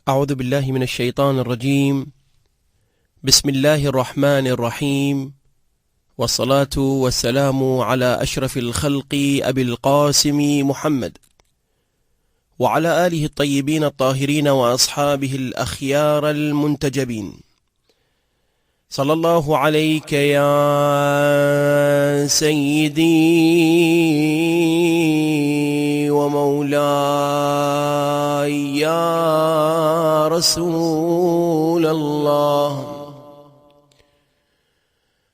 أعوذ بالله من الشيطان الرجيم. بسم الله الرحمن الرحيم، والصلاة والسلام على أشرف الخلق أبي القاسم محمد وعلى آله الطيبين الطاهرين وأصحابه الأخيار المنتجبين. صلى الله عليك يا سيدي ومولاي يا رسول الله.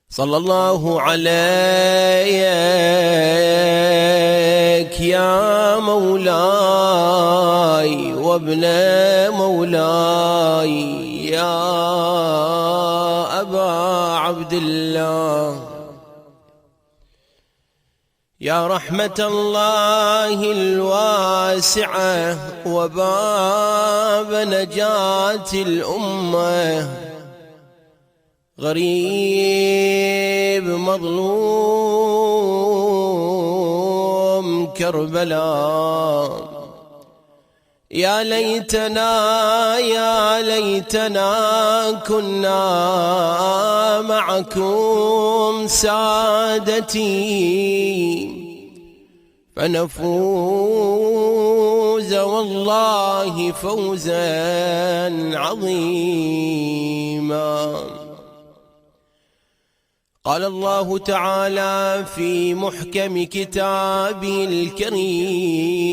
صلى الله عليك يا مولاي وابن مولاي يا أبا عبد الله، يا رحمة الله الواسعة وباب نجاة الأمة، غريب مظلوم كربلاء. يا ليتنا كنا معكم سادتي فنفوز والله فوزا عظيما. قال الله تعالى في محكم كتابه الكريم: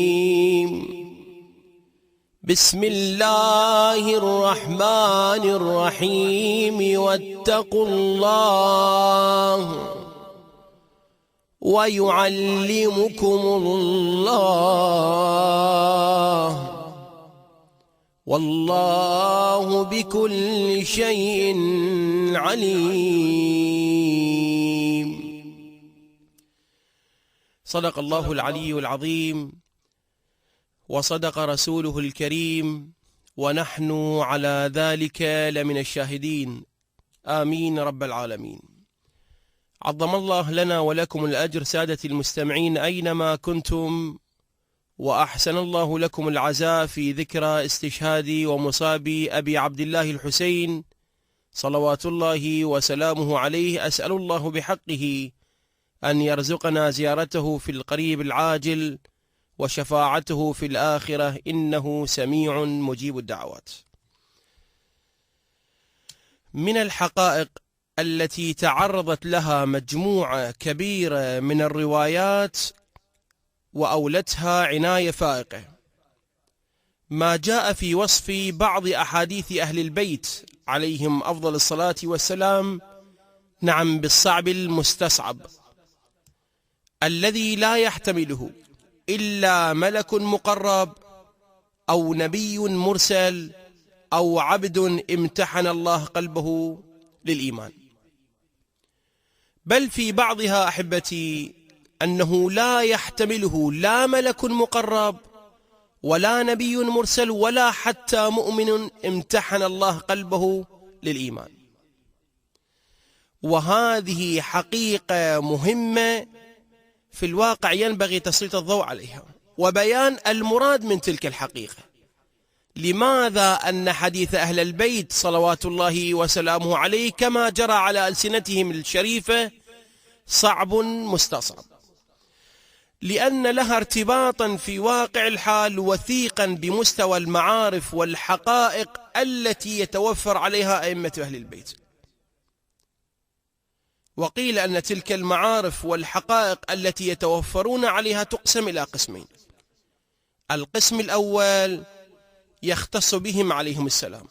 بسم الله الرحمن الرحيم، واتقوا الله ويعلمكم الله والله بكل شيء عليم. صدق الله العلي العظيم وصدق رسوله الكريم، ونحن على ذلك لمن الشاهدين، آمين رب العالمين. عظم الله لنا ولكم الأجر سادة المستمعين أينما كنتم، وأحسن الله لكم العزاء في ذكرى استشهاد ومصاب أبي عبد الله الحسين صلوات الله وسلامه عليه. أسأل الله بحقه أن يرزقنا زيارته في القريب العاجل وشفاعته في الآخرة، إنه سميع مجيب الدعوات. من الحقائق التي تعرضت لها مجموعة كبيرة من الروايات وأولتها عناية فائقة ما جاء في وصف بعض أحاديث أهل البيت عليهم أفضل الصلاة والسلام، نعم بالصعب المستصعب الذي لا يحتمله إلا ملك مقرب أو نبي مرسل أو عبد امتحن الله قلبه للإيمان. بل في بعضها أحبتي أنه لا يحتمله لا ملك مقرب ولا نبي مرسل ولا حتى مؤمن امتحن الله قلبه للإيمان. وهذه حقيقة مهمة في الواقع ينبغي تسليط الضوء عليها وبيان المراد من تلك الحقيقة. لماذا أن حديث أهل البيت صلوات الله وسلامه عليه كما جرى على ألسنتهم الشريفة صعب مستصعب؟ لأن لها ارتباطا في واقع الحال وثيقا بمستوى المعارف والحقائق التي يتوفر عليها أئمة أهل البيت. وقيل أن تلك المعارف والحقائق التي يتوفرون عليها تقسم إلى قسمين. القسم الأول يختص بهم عليهم السلام،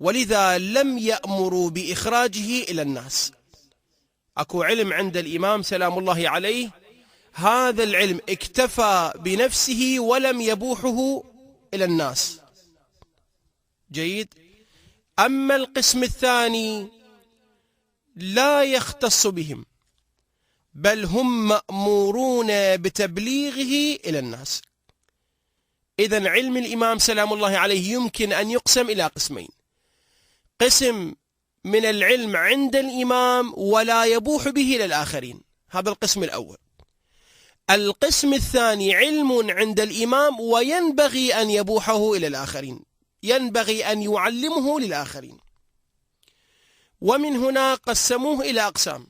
ولذا لم يأمروا بإخراجه إلى الناس. أكو علم عند الإمام سلام الله عليه، هذا العلم اكتفى بنفسه ولم يبوحه إلى الناس. جيد. أما القسم الثاني لا يختص بهم، بل هم مأمورون بتبليغه إلى الناس. إذن علم الإمام سلام الله عليه يمكن أن يقسم إلى قسمين: قسم من العلم عند الإمام ولا يبوح به للآخرين، هذا القسم الأول. القسم الثاني علم عند الإمام وينبغي أن يبوحه إلى الآخرين، ينبغي أن يعلمه للآخرين. ومن هنا قسموه إلى أقسام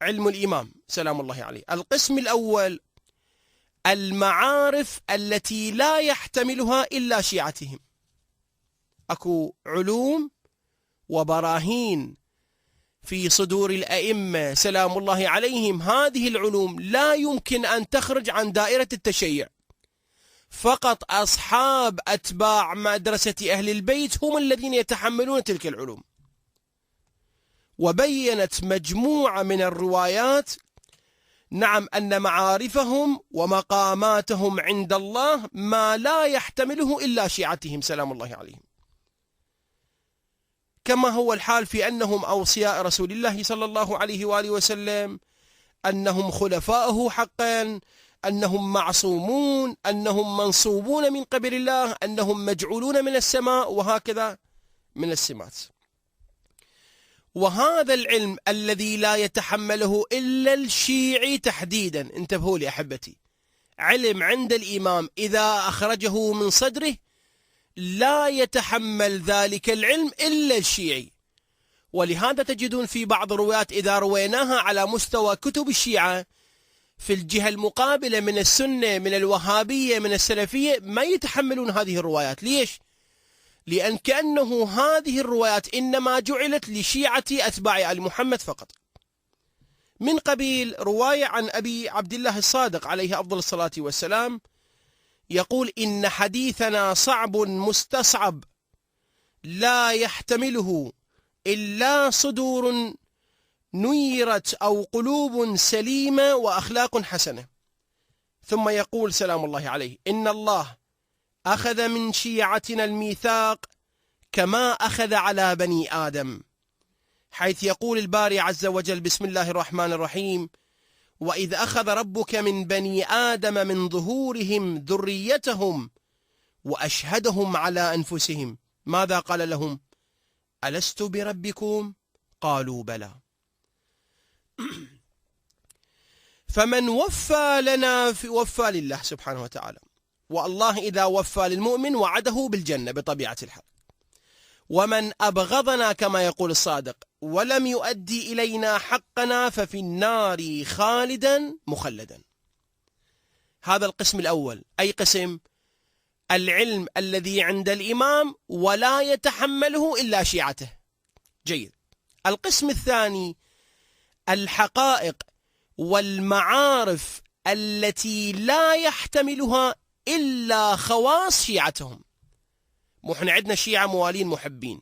علم الإمام سلام الله عليه. القسم الأول المعارف التي لا يحتملها إلا شيعتهم. أكو علوم وبراهين في صدور الأئمة سلام الله عليهم، هذه العلوم لا يمكن أن تخرج عن دائرة التشيع، فقط أصحاب أتباع مدرسة أهل البيت هم الذين يتحملون تلك العلوم. وبينت مجموعة من الروايات نعم أن معارفهم ومقاماتهم عند الله ما لا يحتمله إلا شيعتهم سلام الله عليهم، كما هو الحال في أنهم أوصياء رسول الله صلى الله عليه وآله وسلم، أنهم خلفاؤه حقا، أنهم معصومون، أنهم منصوبون من قبل الله، أنهم مجعولون من السماء، وهكذا من السمات. وهذا العلم الذي لا يتحمله إلا الشيعي تحديدا، انتبهوا لي أحبتي، علم عند الإمام إذا أخرجه من صدره لا يتحمل ذلك العلم إلا الشيعي. ولهذا تجدون في بعض الروايات إذا رويناها على مستوى كتب الشيعة في الجهة المقابلة من السنة من الوهابية من السلفية ما يتحملون هذه الروايات. ليش؟ لأن كأنه هذه الروايات إنما جعلت لشيعة أتباع آل محمد فقط. من قبيل رواية عن أبي عبد الله الصادق عليه أفضل الصلاة والسلام يقول: إن حديثنا صعب مستصعب لا يحتمله إلا صدور نيرت أو قلوب سليمة وأخلاق حسنة. ثم يقول سلام الله عليه: إن الله أخذ من شيعتنا الميثاق كما أخذ على بني آدم، حيث يقول الباري عز وجل: بسم الله الرحمن الرحيم: وإذ أخذ ربك من بني آدم من ظهورهم ذريتهم وأشهدهم على أنفسهم ماذا قال لهم؟ ألست بربكم؟ قالوا بلى. فمن وفى لنا وفى لله سبحانه وتعالى، والله إذا وفى للمؤمن وعده بالجنة بطبيعة الحال. ومن أبغضنا كما يقول الصادق ولم يؤدي إلينا حقنا ففي النار خالدا مخلدا. هذا القسم الأول. أي قسم؟ العلم الذي عند الإمام ولا يتحمله إلا شيعته. جيد. القسم الثاني الحقائق والمعارف التي لا يحتملها إلا خواص شيعتهم. احنا عندنا شيعة موالين محبين،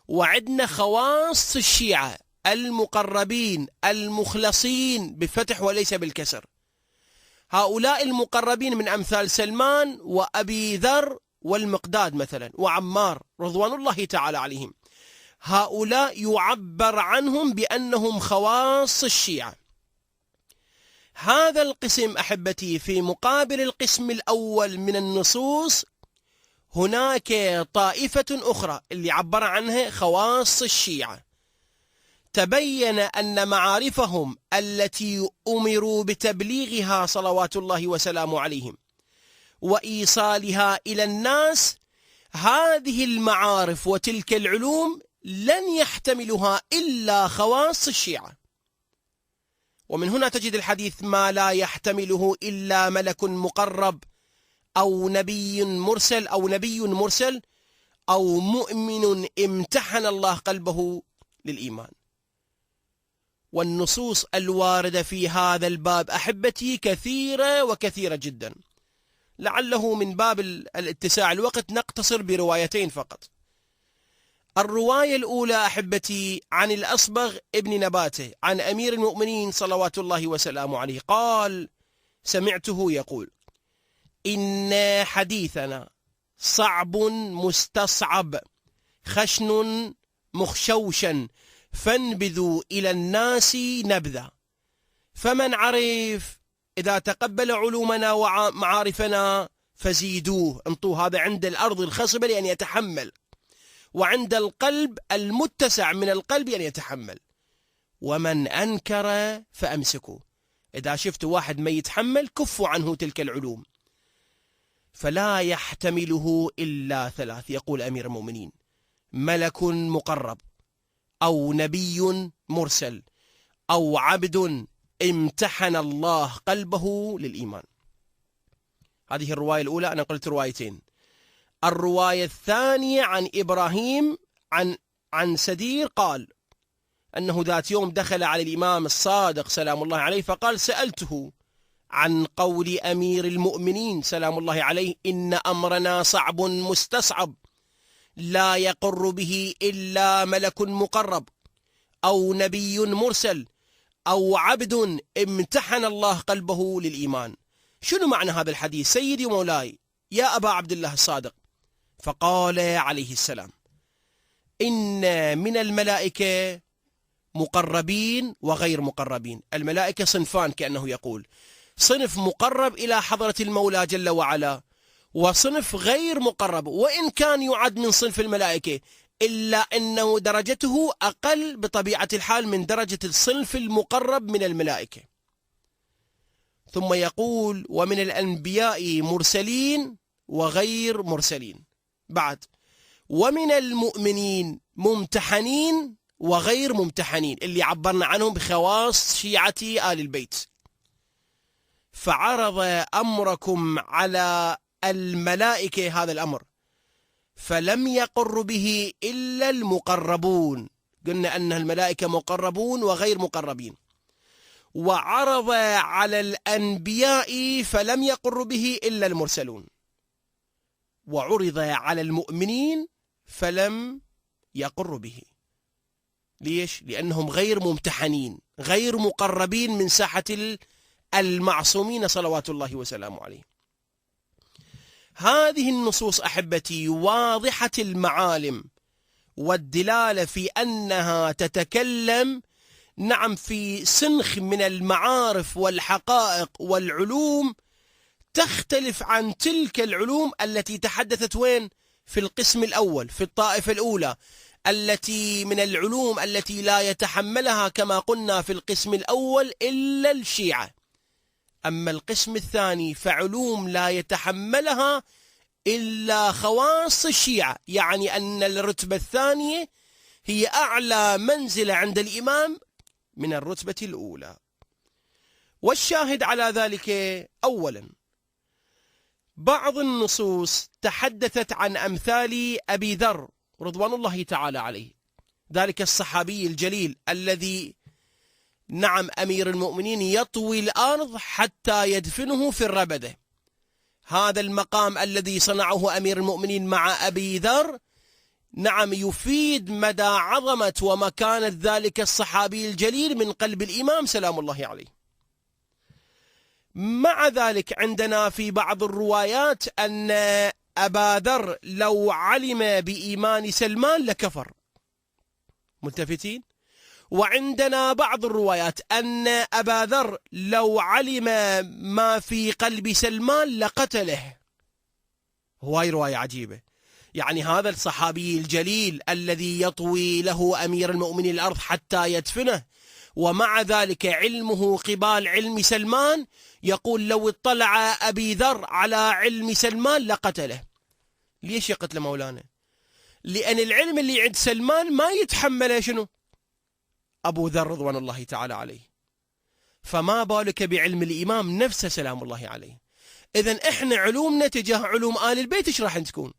وعندنا خواص الشيعة المقربين المخلصين بفتح وليس بالكسر. هؤلاء المقربين من أمثال سلمان وأبي ذر والمقداد مثلا وعمار رضوان الله تعالى عليهم، هؤلاء يعبر عنهم بأنهم خواص الشيعة. هذا القسم أحبتي في مقابل القسم الأول من النصوص هناك طائفة أخرى اللي عبر عنها خواص الشيعة. تبين أن معارفهم التي أمروا بتبليغها صلوات الله وسلامه عليهم وإيصالها إلى الناس، هذه المعارف وتلك العلوم لن يحتملها إلا خواص الشيعة. ومن هنا تجد الحديث: ما لا يحتمله إلا ملك مقرب أو نبي مرسل أو مؤمن امتحن الله قلبه للإيمان. والنصوص الواردة في هذا الباب أحبتي كثيرة وكثيرة جدا، لعله من باب الاتساع الوقت نقتصر بروايتين فقط. الرواية الأولى أحبتي عن الأصبغ ابن نباته عن أمير المؤمنين صلوات الله وسلامه عليه قال: سمعته يقول: إن حديثنا صعب مستصعب خشن مخشوشا فانبذوا إلى الناس نبذا، فمن عرف إذا تقبل علومنا ومعارفنا فزيدوه، انطوه. هذا عند الأرض الخصبة لأن يتحمل، وعند القلب المتسع من القلب أن يتحمل. ومن أنكر فأمسكوا، إذا شفتوا واحد ما يتحمل كفوا عنه تلك العلوم. فلا يحتمله إلا ثلاث. يقول أمير المؤمنين: ملك مقرب، أو نبي مرسل، أو عبد امتحن الله قلبه للإيمان. هذه الرواية الأولى. أنا قلت روايتين. الرواية الثانية عن إبراهيم عن سدير قال أنه ذات يوم دخل على الإمام الصادق سلام الله عليه فقال: سألته عن قول أمير المؤمنين سلام الله عليه: إن أمرنا صعب مستصعب، لا يقر به إلا ملك مقرب، أو نبي مرسل، أو عبد امتحن الله قلبه للإيمان. شنو معنى هذا الحديث سيدي ومولاي يا أبا عبد الله الصادق؟ فقال عليه السلام: إن من الملائكة مقربين وغير مقربين. الملائكة صنفان، كأنه يقول: صنف مقرب إلى حضرة المولى جل وعلا، وصنف غير مقرب، وإن كان يعد من صنف الملائكة إلا أنه درجته أقل بطبيعة الحال من درجة الصنف المقرب من الملائكة. ثم يقول: ومن الأنبياء مرسلين وغير مرسلين. بعد: ومن المؤمنين ممتحنين وغير ممتحنين، اللي عبرنا عنهم بخواص شيعة آل البيت. فعرض أمركم على الملائكة هذا الأمر، فلم يقر به إلا المقربون. قلنا أن الملائكة مقربون وغير مقربين. وعرض على الأنبياء فلم يقر به إلا المرسلون. وعرض على المؤمنين فلم يقر به. ليش؟ لأنهم غير ممتحنين، غير مقربين من ساحة المعصومين صلوات الله وسلامه عليه. هذه النصوص أحبتي واضحة المعالم والدلالة في أنها تتكلم نعم في سنخ من المعارف والحقائق والعلوم تختلف عن تلك العلوم التي تحدثت وين؟ في القسم الأول، في الطائفة الأولى، التي من العلوم التي لا يتحملها كما قلنا في القسم الأول إلا الشيعة. أما القسم الثاني فعلوم لا يتحملها إلا خواص الشيعة، يعني أن الرتبة الثانية هي أعلى منزلة عند الإمام من الرتبة الأولى. والشاهد على ذلك: أولا، بعض النصوص تحدثت عن أمثال أبي ذر رضوان الله تعالى عليه، ذلك الصحابي الجليل الذي نعم أمير المؤمنين يطوي الأرض حتى يدفنه في الربدة. هذا المقام الذي صنعه أمير المؤمنين مع أبي ذر نعم يفيد مدى عظمة ومكانة ذلك الصحابي الجليل من قلب الإمام سلام الله عليه. مع ذلك عندنا في بعض الروايات أن أبا ذر لو علم بإيمان سلمان لكفر. ملتفتين؟ وعندنا بعض الروايات أن أبا ذر لو علم ما في قلب سلمان لقتله. هواي رواية عجيبة. يعني هذا الصحابي الجليل الذي يطوي له أمير المؤمنين الأرض حتى يدفنه، ومع ذلك علمه قبال علم سلمان، يقول لو اطلع أبي ذر على علم سلمان لقتله. ليش يقتل مولانا؟ لأن العلم اللي عند سلمان ما يتحمله شنو؟ أبو ذر رضوان الله تعالى عليه. فما بالك بعلم الإمام نفسه سلام الله عليه. إذن إحنا علومنا تجاه علوم آل البيت إيش راح تكون؟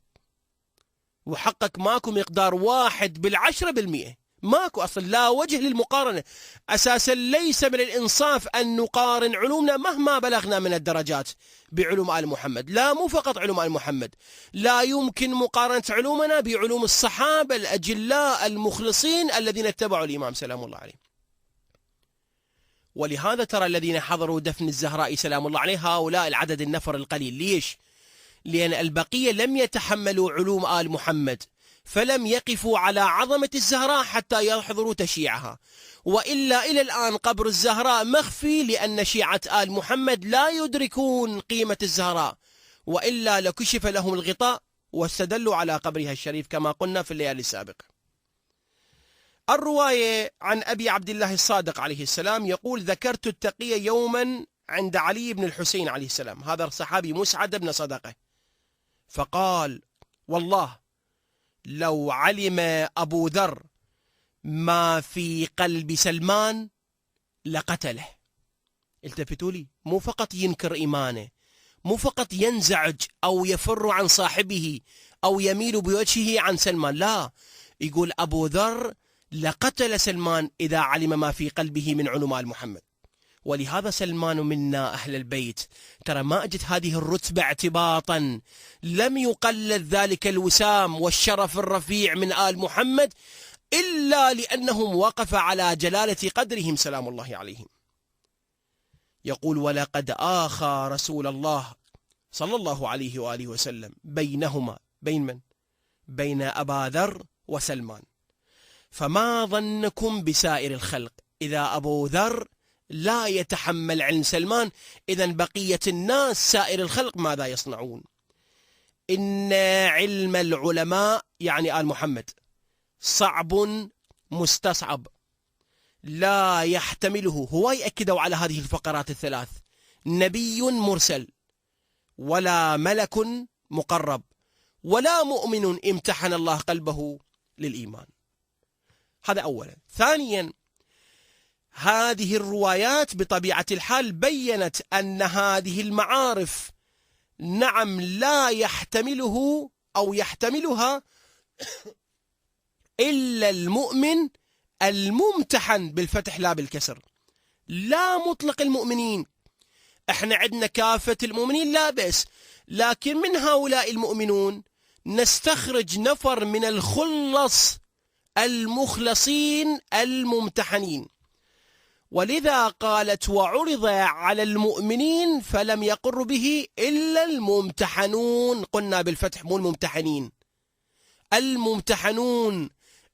وحقك ماكو مقدار 1/10%، ماكو أصلا، لا وجه للمقارنة. أساسا ليس من الإنصاف أن نقارن علومنا مهما بلغنا من الدرجات بعلوم آل محمد. لا، مو فقط علوم آل محمد، لا يمكن مقارنة علومنا بعلوم الصحابة الأجلاء المخلصين الذين اتبعوا الإمام سلام الله عليه. ولهذا ترى الذين حضروا دفن الزهراء سلام الله عليه هؤلاء العدد النفر القليل. ليش؟ لأن البقية لم يتحملوا علوم آل محمد، فلم يقفوا على عظمة الزهراء حتى يحضروا تشييعها. وإلا إلى الآن قبر الزهراء مخفي، لأن شيعة آل محمد لا يدركون قيمة الزهراء، وإلا لكشف لهم الغطاء واستدلوا على قبرها الشريف كما قلنا في الليالي السابقة. الرواية عن أبي عبد الله الصادق عليه السلام يقول: ذكرت التقي يوما عند علي بن الحسين عليه السلام. هذا الصحابي مسعد بن صدقة فقال: والله لو علم أبو ذر ما في قلب سلمان لقتله. التفتوا لي، مو فقط ينكر إيمانه، مو فقط ينزعج أو يفر عن صاحبه أو يميل بوجهه عن سلمان، لا، يقول أبو ذر لقتل سلمان إذا علم ما في قلبه من علوم آل محمد. ولهذا سلمان منا أهل البيت ترى ما أجت هذه الرتبة اعتباطا، لم يقلد ذلك الوسام والشرف الرفيع من آل محمد إلا لأنهم وقف على جلالة قدرهم سلام الله عليهم. يقول: ولقد آخى رسول الله صلى الله عليه وآله وسلم بينهما، بين من؟ بين أبا ذر وسلمان. فما ظنكم بسائر الخلق؟ إذا أبو ذر لا يتحمل علم سلمان، إذن بقية الناس سائر الخلق ماذا يصنعون؟ إن علم العلماء يعني آل محمد صعب مستصعب لا يحتمله. هو يأكدوا على هذه الفقرات الثلاث: نبي مرسل، ولا ملك مقرب، ولا مؤمن امتحن الله قلبه للإيمان. هذا أولا. ثانيا، هذه الروايات بطبيعة الحال بيّنت أن هذه المعارف نعم لا يحتمله أو يحتملها إلا المؤمن الممتحن بالفتح لا بالكسر، لا مطلق المؤمنين. احنا عندنا كافة المؤمنين لا بأس، لكن من هؤلاء المؤمنون نستخرج نفر من الخلص المخلصين الممتحنين. ولذا قالت: وعرض على المؤمنين فلم يقر به إلا الممتحنون. قلنا بالفتح مو الممتحنين، الممتحنون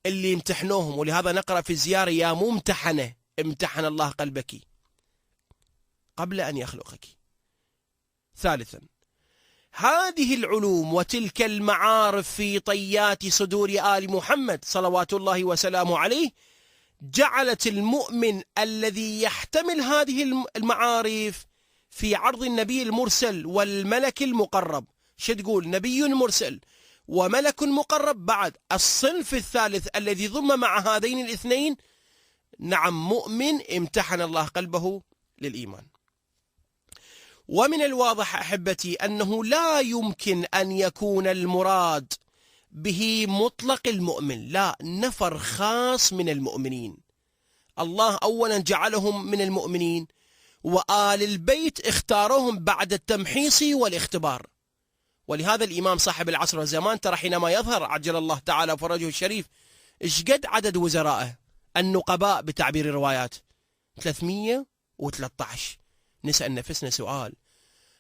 اللي امتحنوهم. ولهذا نقرأ في الزيارة: يا ممتحنة امتحن الله قلبك قبل أن يخلقك. ثالثا، هذه العلوم وتلك المعارف في طيات صدور آل محمد صلوات الله وسلامه عليه جعلت المؤمن الذي يحتمل هذه المعارف في عرض النبي المرسل والملك المقرب. شو تقول؟ نبي مرسل وملك مقرب، بعد الصنف الثالث الذي ضم مع هذين الاثنين نعم مؤمن امتحن الله قلبه للإيمان. ومن الواضح أحبتي أنه لا يمكن أن يكون المراد به مطلق المؤمن، لا، نفر خاص من المؤمنين. الله أولا جعلهم من المؤمنين، وآل البيت اختارهم بعد التمحيص والاختبار. ولهذا الإمام صاحب العصر والزمان ترى حينما يظهر عجل الله تعالى فرجه الشريف إيش قد عدد وزرائه النقباء بتعبير الروايات؟ 313. نسأل نفسنا سؤال: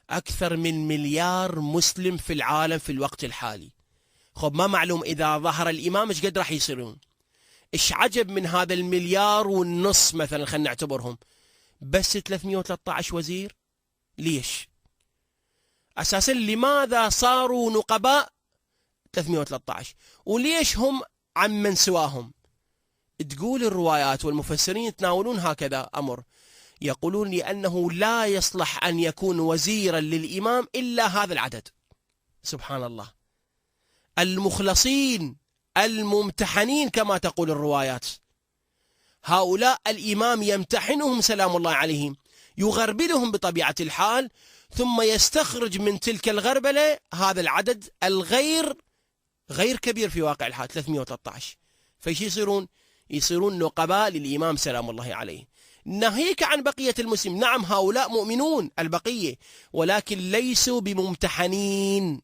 أكثر من مليار مسلم في العالم في الوقت الحالي، خب ما معلوم إذا ظهر الإمام إيش قد راح يصيرون؟ إيش عجب من هذا المليار والنص مثلا، خلينا نعتبرهم بس 313 وزير؟ ليش؟ أساسا لماذا صاروا نقباء 313؟ وليش هم عن من سواهم؟ تقول الروايات والمفسرين يتناولون هكذا أمر، يقولون لأنه لا يصلح أن يكون وزيرا للإمام إلا هذا العدد. سبحان الله، المخلصين الممتحنين كما تقول الروايات، هؤلاء الإمام يمتحنهم سلام الله عليهم، يغربلهم بطبيعة الحال، ثم يستخرج من تلك الغربلة هذا العدد الغير كبير في واقع الحال 313. فايش يصيرون؟ يصيرون نقباء للإمام سلام الله عليه، ناهيك عن بقية المسلم. نعم هؤلاء مؤمنون البقية، ولكن ليسوا بممتحنين،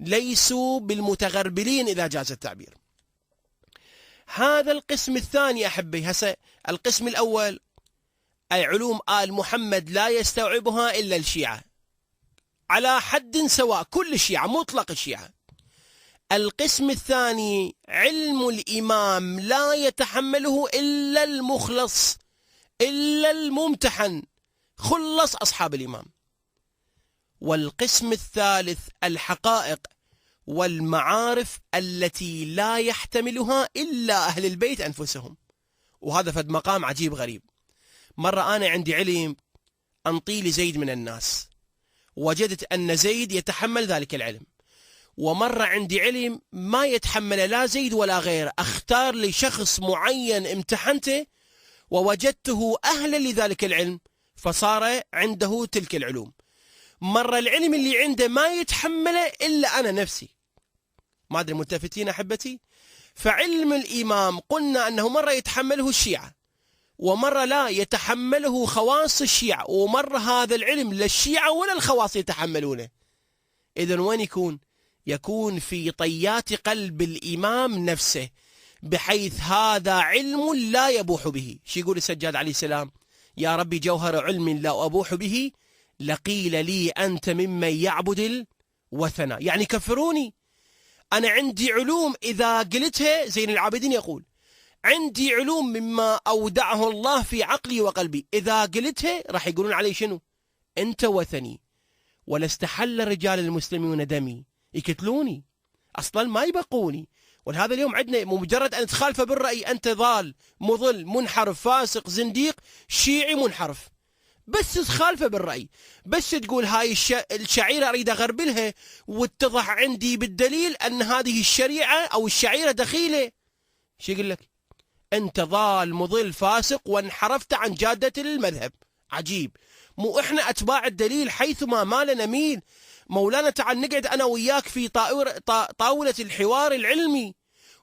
ليسوا بالمتغربلين إذا جاز التعبير. هذا القسم الثاني أحبي. هسه القسم الأول أي علوم آل محمد لا يستوعبها إلا الشيعة على حد سواء، كل الشيعة مطلق الشيعة. القسم الثاني علم الإمام لا يتحمله إلا المخلص، إلا الممتحن، خلص أصحاب الإمام. والقسم الثالث الحقائق والمعارف التي لا يحتملها إلا أهل البيت أنفسهم. وهذا فد مقام عجيب غريب. مرة أنا عندي علم أنطي لزيد من الناس، وجدت أن زيد يتحمل ذلك العلم، ومرة عندي علم ما يتحمل لا زيد ولا غيره، اختار لي شخص معين امتحنته ووجدته أهلا لذلك العلم فصار عنده تلك العلوم. مرة العلم اللي عنده ما يتحمله إلا أنا نفسي. ما أدري ملتفتين أحبتي؟ فعلم الإمام قلنا أنه مرة يتحمله الشيعة ومرة لا يتحمله خواص الشيعة، ومرة هذا العلم لا الشيعة ولا الخواص يتحملونه. إذن وين يكون؟ يكون في طيات قلب الإمام نفسه، بحيث هذا علم لا يبوح به. شو يقول السجاد عليه السلام؟ يا ربي جوهر علم لا أبوح به لقيل لي أنت ممن يعبد الوثن، يعني كفروني. أنا عندي علوم إذا قلتها زين العابدين يقول عندي علوم مما أودعه الله في عقلي وقلبي، إذا قلتها راح يقولون علي شنو؟ أنت وثني. ولاستحل رجال المسلمون دمي، يقتلوني أصلا ما يبقوني. ولهذا اليوم عندنا مجرد أن تخالف بالرأي أنت ضال مضل منحرف فاسق زنديق شيعي منحرف، بس تخالفه بالرأي، بس تقول هاي الشعيرة أريد أغربلها واتضح عندي بالدليل أن هذه الشريعة أو الشعيرة دخيلة، شو يقول لك؟ أنت ضال مضل فاسق وانحرفت عن جادة المذهب. عجيب، مو إحنا أتباع الدليل حيثما مال نميل. مولانا تعال نقعد أنا وياك في طاولة الحوار العلمي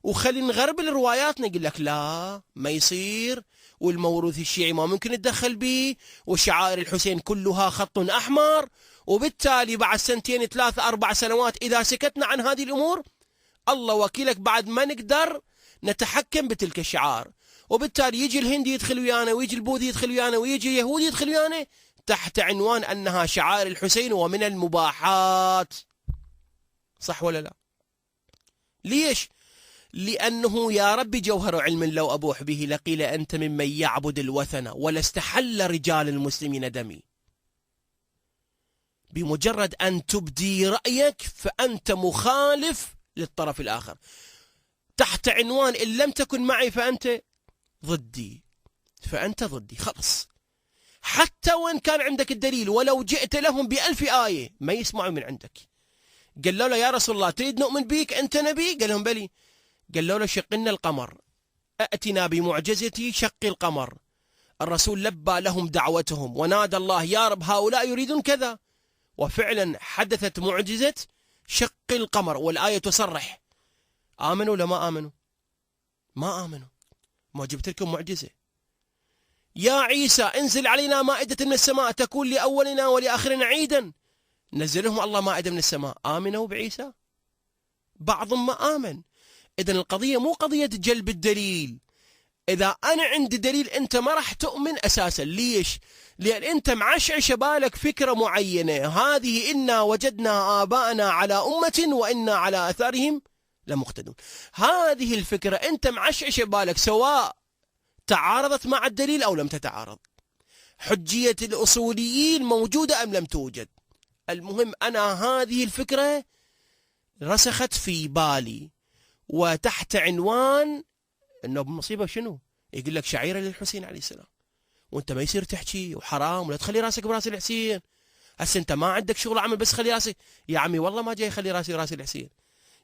وخلي نغربل رواياتنا. يقول لك لا ما يصير، والموروث الشيعي ما ممكن نتدخل به، وشعائر الحسين كلها خط أحمر، وبالتالي بعد 2 3 4 سنوات إذا سكتنا عن هذه الأمور الله وكيلك بعد ما نقدر نتحكم بتلك الشعائر، وبالتالي يجي الهندي يدخل ويانا، ويجي البوذي يدخل ويانا، ويجي يهودي يدخل ويانا تحت عنوان أنها شعائر الحسين ومن المباحات. صح ولا لا؟ ليش؟ لأنه يا ربي جوهر علم لو أبوح به لقيل أنت ممن يعبد الوثن ولاستحل رجال المسلمين دمي. بمجرد أن تبدي رأيك فأنت مخالف للطرف الآخر تحت عنوان إن لم تكن معي فأنت ضدي، فأنت ضدي خلص. حتى وإن كان عندك الدليل ولو جئت لهم ب1000 آية ما يسمعوا من عندك. قالوا له يا رسول الله تريد نؤمن بيك أنت نبي؟ قال لهم بلي. قالوا له شق لنا القمر، أأتنا بمعجزتي شق القمر. الرسول لبى لهم دعوتهم ونادى الله يا رب هؤلاء يريدون كذا، وفعلا حدثت معجزة شق القمر، والآية تصرح. آمنوا ولا ما آمنوا؟ ما آمنوا. ما جبت لكم معجزة؟ يا عيسى انزل علينا مائدة من السماء تكون لأولنا ولآخرنا عيدا. نزلهم الله مائدة من السماء، آمنوا بعيسى؟ بعضهم ما آمن. إذن القضية مو قضية جلب الدليل. إذا أنا عندي دليل أنت ما راح تؤمن أساسا. ليش؟ لأن أنت معشعش بالك فكرة معينة، هذه إنا وجدنا آباءنا على أمة وإنا على أثارهم لمقتدون. هذه الفكرة أنت معشعش بالك سواء تعارضت مع الدليل أو لم تتعارض. حجية الأصوليين موجودة أم لم توجد. المهم أنا هذه الفكرة رسخت في بالي، وتحت عنوان انه بمصيبه شنو؟ يقول لك شعيره للحسين عليه السلام، وانت ما يصير تحكي وحرام ولا تخلي راسك براس الحسين. هسه انت ما عندك شغل عمل بس خلي راسي. يا عمي والله ما جاي خلي راسي راس الحسين.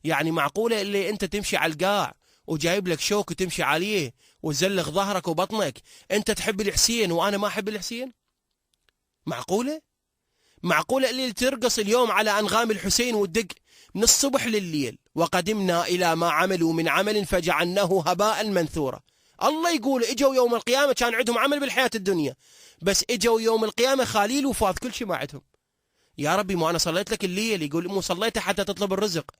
يعني معقوله اللي انت تمشي على القاع وجايب لك شوك وتمشي عليه وتزلق ظهرك وبطنك انت تحب الحسين وانا ما احب الحسين؟ معقوله؟ معقوله اللي ترقص اليوم على انغام الحسين وتدق من الصبح لليل؟ وقدمنا إلى ما عملوا من عمل فجعلناه هباء منثورا. الله يقول اجوا يوم القيامة كان عندهم عمل بالحياة الدنيا، بس اجوا يوم القيامة خاليل وفاض كل شيء ما عندهم. يا ربي ما أنا صليت لك الليل. يقول مو صليت حتى تطلب الرزق،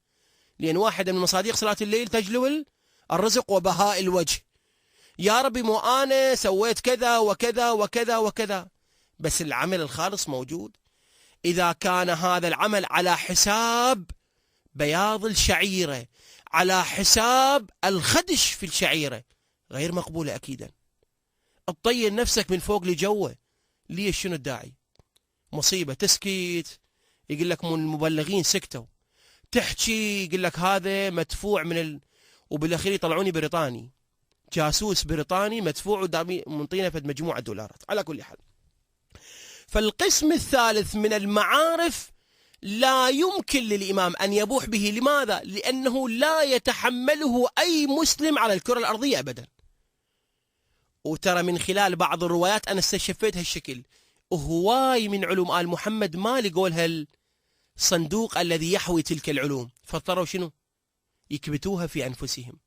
لأن واحدة من مصادق صلاة الليل تجلو الرزق وبهاء الوجه. يا ربي مو أنا سويت كذا وكذا وكذا وكذا، بس العمل الخالص موجود. إذا كان هذا العمل على حساب بياض الشعيرة، على حساب الخدش في الشعيرة، غير مقبولة أكيدا. تطير نفسك من فوق لجوه. ليش؟ شنو الداعي؟ مصيبة تسكت يقول لك من المبلغين سكتوا، تحكي يقول لك هذا مدفوع وبالأخير يطلعوني بريطاني، جاسوس بريطاني مدفوع ومنطينا فد مجموعة دولارات. على كل حال، فالقسم الثالث من المعارف لا يمكن للإمام أن يبوح به. لماذا؟ لأنه لا يتحمله أي مسلم على الكرة الأرضية أبدا. وترى من خلال بعض الروايات أنا استشفيت هالشكل، هواي من علوم آل محمد ما لقوا لها الصندوق الذي يحوي تلك العلوم، فاضطروا شنو؟ يكبتوها في أنفسهم.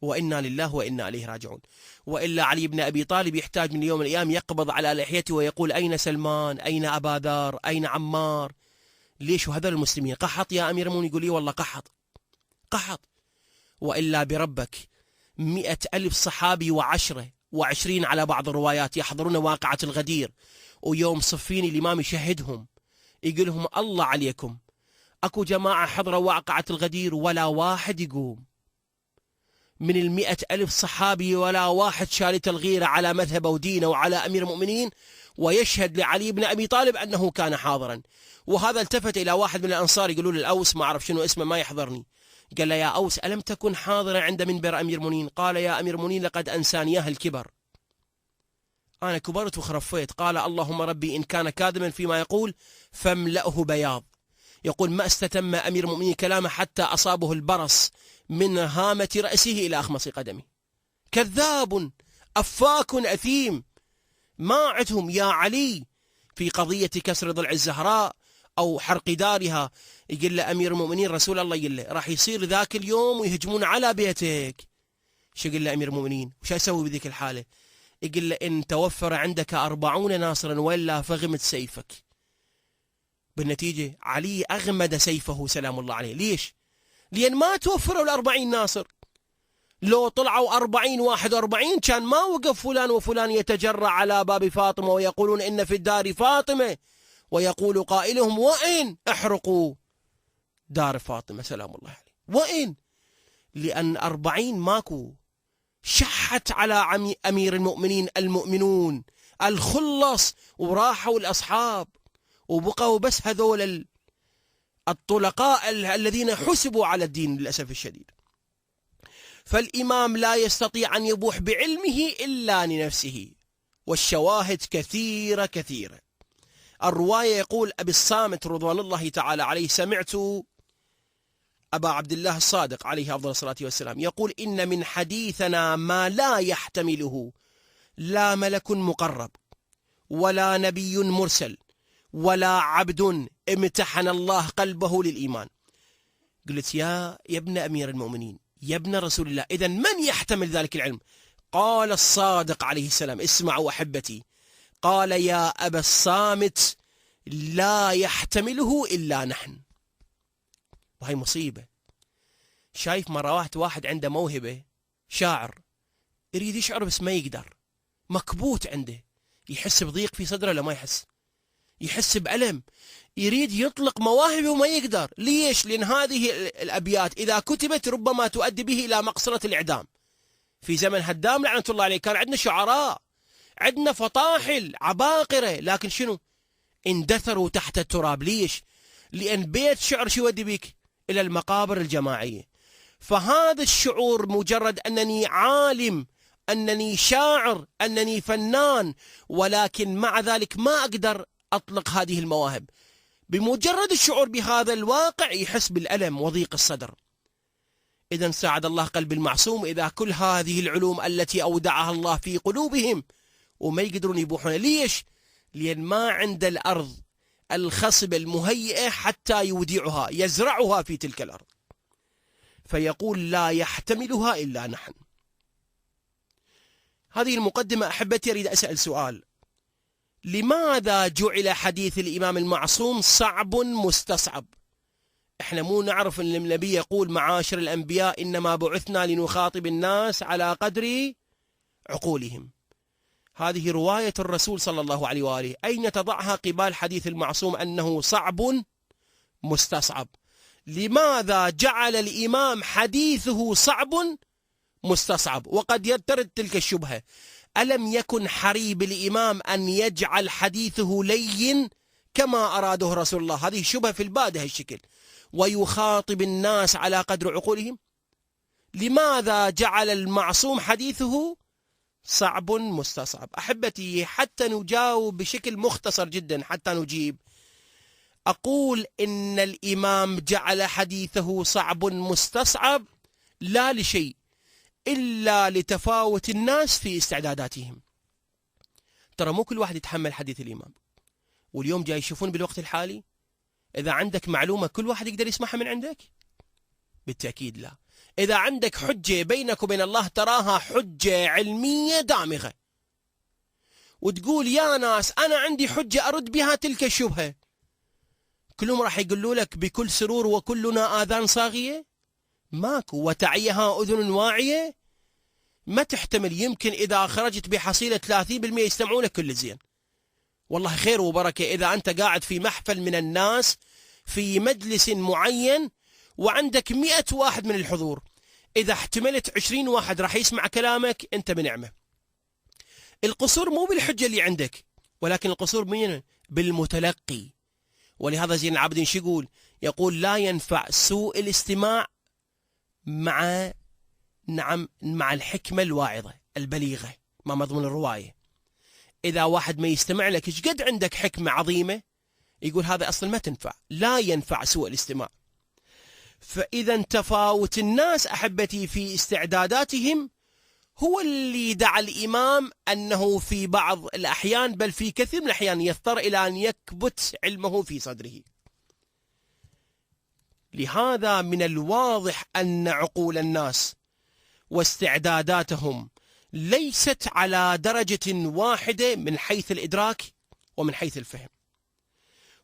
وإنا لله وإنا إليه راجعون. وإلا علي بن أبي طالب يحتاج من يوم من الأيام يقبض على لحيته ويقول أين سلمان؟ أين أبا ذر؟ أين عمار؟ ليش هذول المسلمين قحط يا أمير المؤمنين؟ يقول لي والله قحط. وإلا بربك 100,000 صحابي و20 على بعض الروايات يحضرون واقعة الغدير، ويوم صفين الإمام يشهدهم يقول لهم الله عليكم، أكو جماعة حضروا واقعة الغدير ولا واحد يقوم من 100,000 صحابي، ولا واحد شالت الغيرة على مذهبه ودينه وعلى أمير المؤمنين، ويشهد لعلي بن أبي طالب أنه كان حاضرا. وهذا التفت إلى واحد من الأنصار يقولوا له الأوس، ما أعرف شنو اسمه ما يحضرني، قال له يا أوس ألم تكن حاضرا عند منبر أمير المؤمنين؟ قال يا أمير المؤمنين لقد أنسانياه الكبر، أنا كبرت وخرفيت. قال اللهم ربي إن كان كاذبا فيما يقول فاملأه بياض. يقول ما استتم أمير المؤمنين كلامه حتى أصابه البرص من هامة رأسه إلى أخمص قدمه. كذاب أفاك أثيم، ما عدهم يا علي في قضية كسر ضلع الزهراء أو حرق دارها. يقول له أمير المؤمنين رسول الله يقول له راح يصير ذاك اليوم ويهجمون على بيتك. شو يقول له أمير المؤمنين؟ وش أسوي بذيك الحالة؟ يقول له إن توفر عندك 40 ناصرا ولا فغمت سيفك. بالنتيجة علي أغمد سيفه سلام الله عليه. ليش؟ لأن ما توفروا 40 ناصر. لو طلعوا 40 41 كان ما وقف فلان وفلان يتجرع على باب فاطمة ويقولون إن في الدار فاطمة، ويقول قائلهم وإن احرقوا دار فاطمة سلام الله عليه. وإن؟ لأن 40 ماكو، شحت على أمير المؤمنين المؤمنون الخلص، وراحوا الأصحاب وبقوا بس هذول الطلقاء الذين حسبوا على الدين للأسف الشديد. فالإمام لا يستطيع أن يبوح بعلمه إلا لنفسه، والشواهد كثيرة. الرواية يقول أبي الصامت رضوان الله تعالى عليه سمعت أبا عبد الله الصادق عليه أفضل الصلاة والسلام يقول إن من حديثنا ما لا يحتمله لا ملك مقرب ولا نبي مرسل ولا عبد امتحن الله قلبه للإيمان. قلت يا ابن أمير المؤمنين يا ابن رسول الله، إذن من يحتمل ذلك العلم؟ قال الصادق عليه السلام، اسمعوا أحبتي، قال يا أبا الصامت لا يحتمله إلا نحن. وهي مصيبة. شايف مرة واحد عنده موهبة، شاعر يريد يشعر بس ما يقدر، مكبوت عنده، يحس بضيق في صدره. لا ما يحس بألم، يريد يطلق مواهبه وما يقدر. ليش؟ لأن هذه الأبيات إذا كتبت ربما تؤدي به إلى مقصرة الإعدام. في زمن هدام لعنة الله عليه كان عندنا شعراء، عندنا فطاحل عباقرة، لكن شنو؟ اندثروا تحت التراب. ليش؟ لأن بيت شعر شو يودي بك؟ إلى المقابر الجماعية. فهذا الشعور مجرد أنني عالم، أنني شاعر، أنني فنان، ولكن مع ذلك ما أقدر أطلق هذه المواهب. بمجرد الشعور بهذا الواقع يحس بالألم وضيق الصدر. إذن ساعد الله قلب المعصوم إذا كل هذه العلوم التي أودعها الله في قلوبهم وما يقدرون يبوحون. ليش؟ لأن ما عند الأرض الخصبة المهيئة حتى يودعها، يزرعها في تلك الأرض. فيقول لا يحتملها إلا نحن. هذه المقدمة أحبتي. أريد أسأل سؤال: لماذا جعل حديث الإمام المعصوم صعب مستصعب؟ احنا مو نعرف ان النبي يقول معاشر الأنبياء إنما بعثنا لنخاطب الناس على قدر عقولهم. هذه رواية الرسول صلى الله عليه وآله، أين تضعها قبال حديث المعصوم أنه صعب مستصعب؟ لماذا جعل الإمام حديثه صعب مستصعب؟ وقد يرتد تلك الشبهة: ألم يكن حري بالإمام أن يجعل حديثه لين كما أراده رسول الله؟ هذه شبهة في البادة هالشكل، ويخاطب الناس على قدر عقولهم. لماذا جعل المعصوم حديثه صعب مستصعب؟ أحبتي، حتى نجاوب بشكل مختصر جدا، حتى نجيب، أقول إن الإمام جعل حديثه صعب مستصعب لا لشيء إلا لتفاوت الناس في استعداداتهم. ترى مو كل واحد يتحمل حديث الإمام، واليوم جاي يشوفون بالوقت الحالي إذا عندك معلومة كل واحد يقدر يسمعها من عندك؟ بالتأكيد لا. إذا عندك حجة بينك وبين الله تراها حجة علمية دامغة، وتقول يا ناس أنا عندي حجة أرد بها تلك الشبهة، كلهم راح يقولوا لك بكل سرور وكلنا آذان صاغية؟ ماكو. وتعيها أذن واعية؟ ما تحتمل. يمكن إذا خرجت بحصيلة 30% يستمعون لك كل زين، والله خير وبركة. إذا أنت قاعد في محفل من الناس في مجلس معين وعندك 100 واحد من الحضور، إذا احتملت 20 واحد راح يسمع كلامك أنت بنعمة. القصور مو بالحجة اللي عندك، ولكن القصور بالمتلقي. ولهذا زين العابدين شو يقول لا ينفع سوء الاستماع مع الحكمة الواعظة البليغة، ما مضمون الرواية. إذا واحد ما يستمع لك إيش قد عندك حكمة عظيمة، يقول هذا أصلا ما تنفع. لا ينفع سوء الاستماع. فإذا تفاوت الناس أحبتي في استعداداتهم هو اللي دعا الإمام أنه في بعض الأحيان بل في كثير من الأحيان يضطر إلى أن يكبت علمه في صدره. لهذا من الواضح أن عقول الناس واستعداداتهم ليست على درجة واحدة من حيث الإدراك ومن حيث الفهم،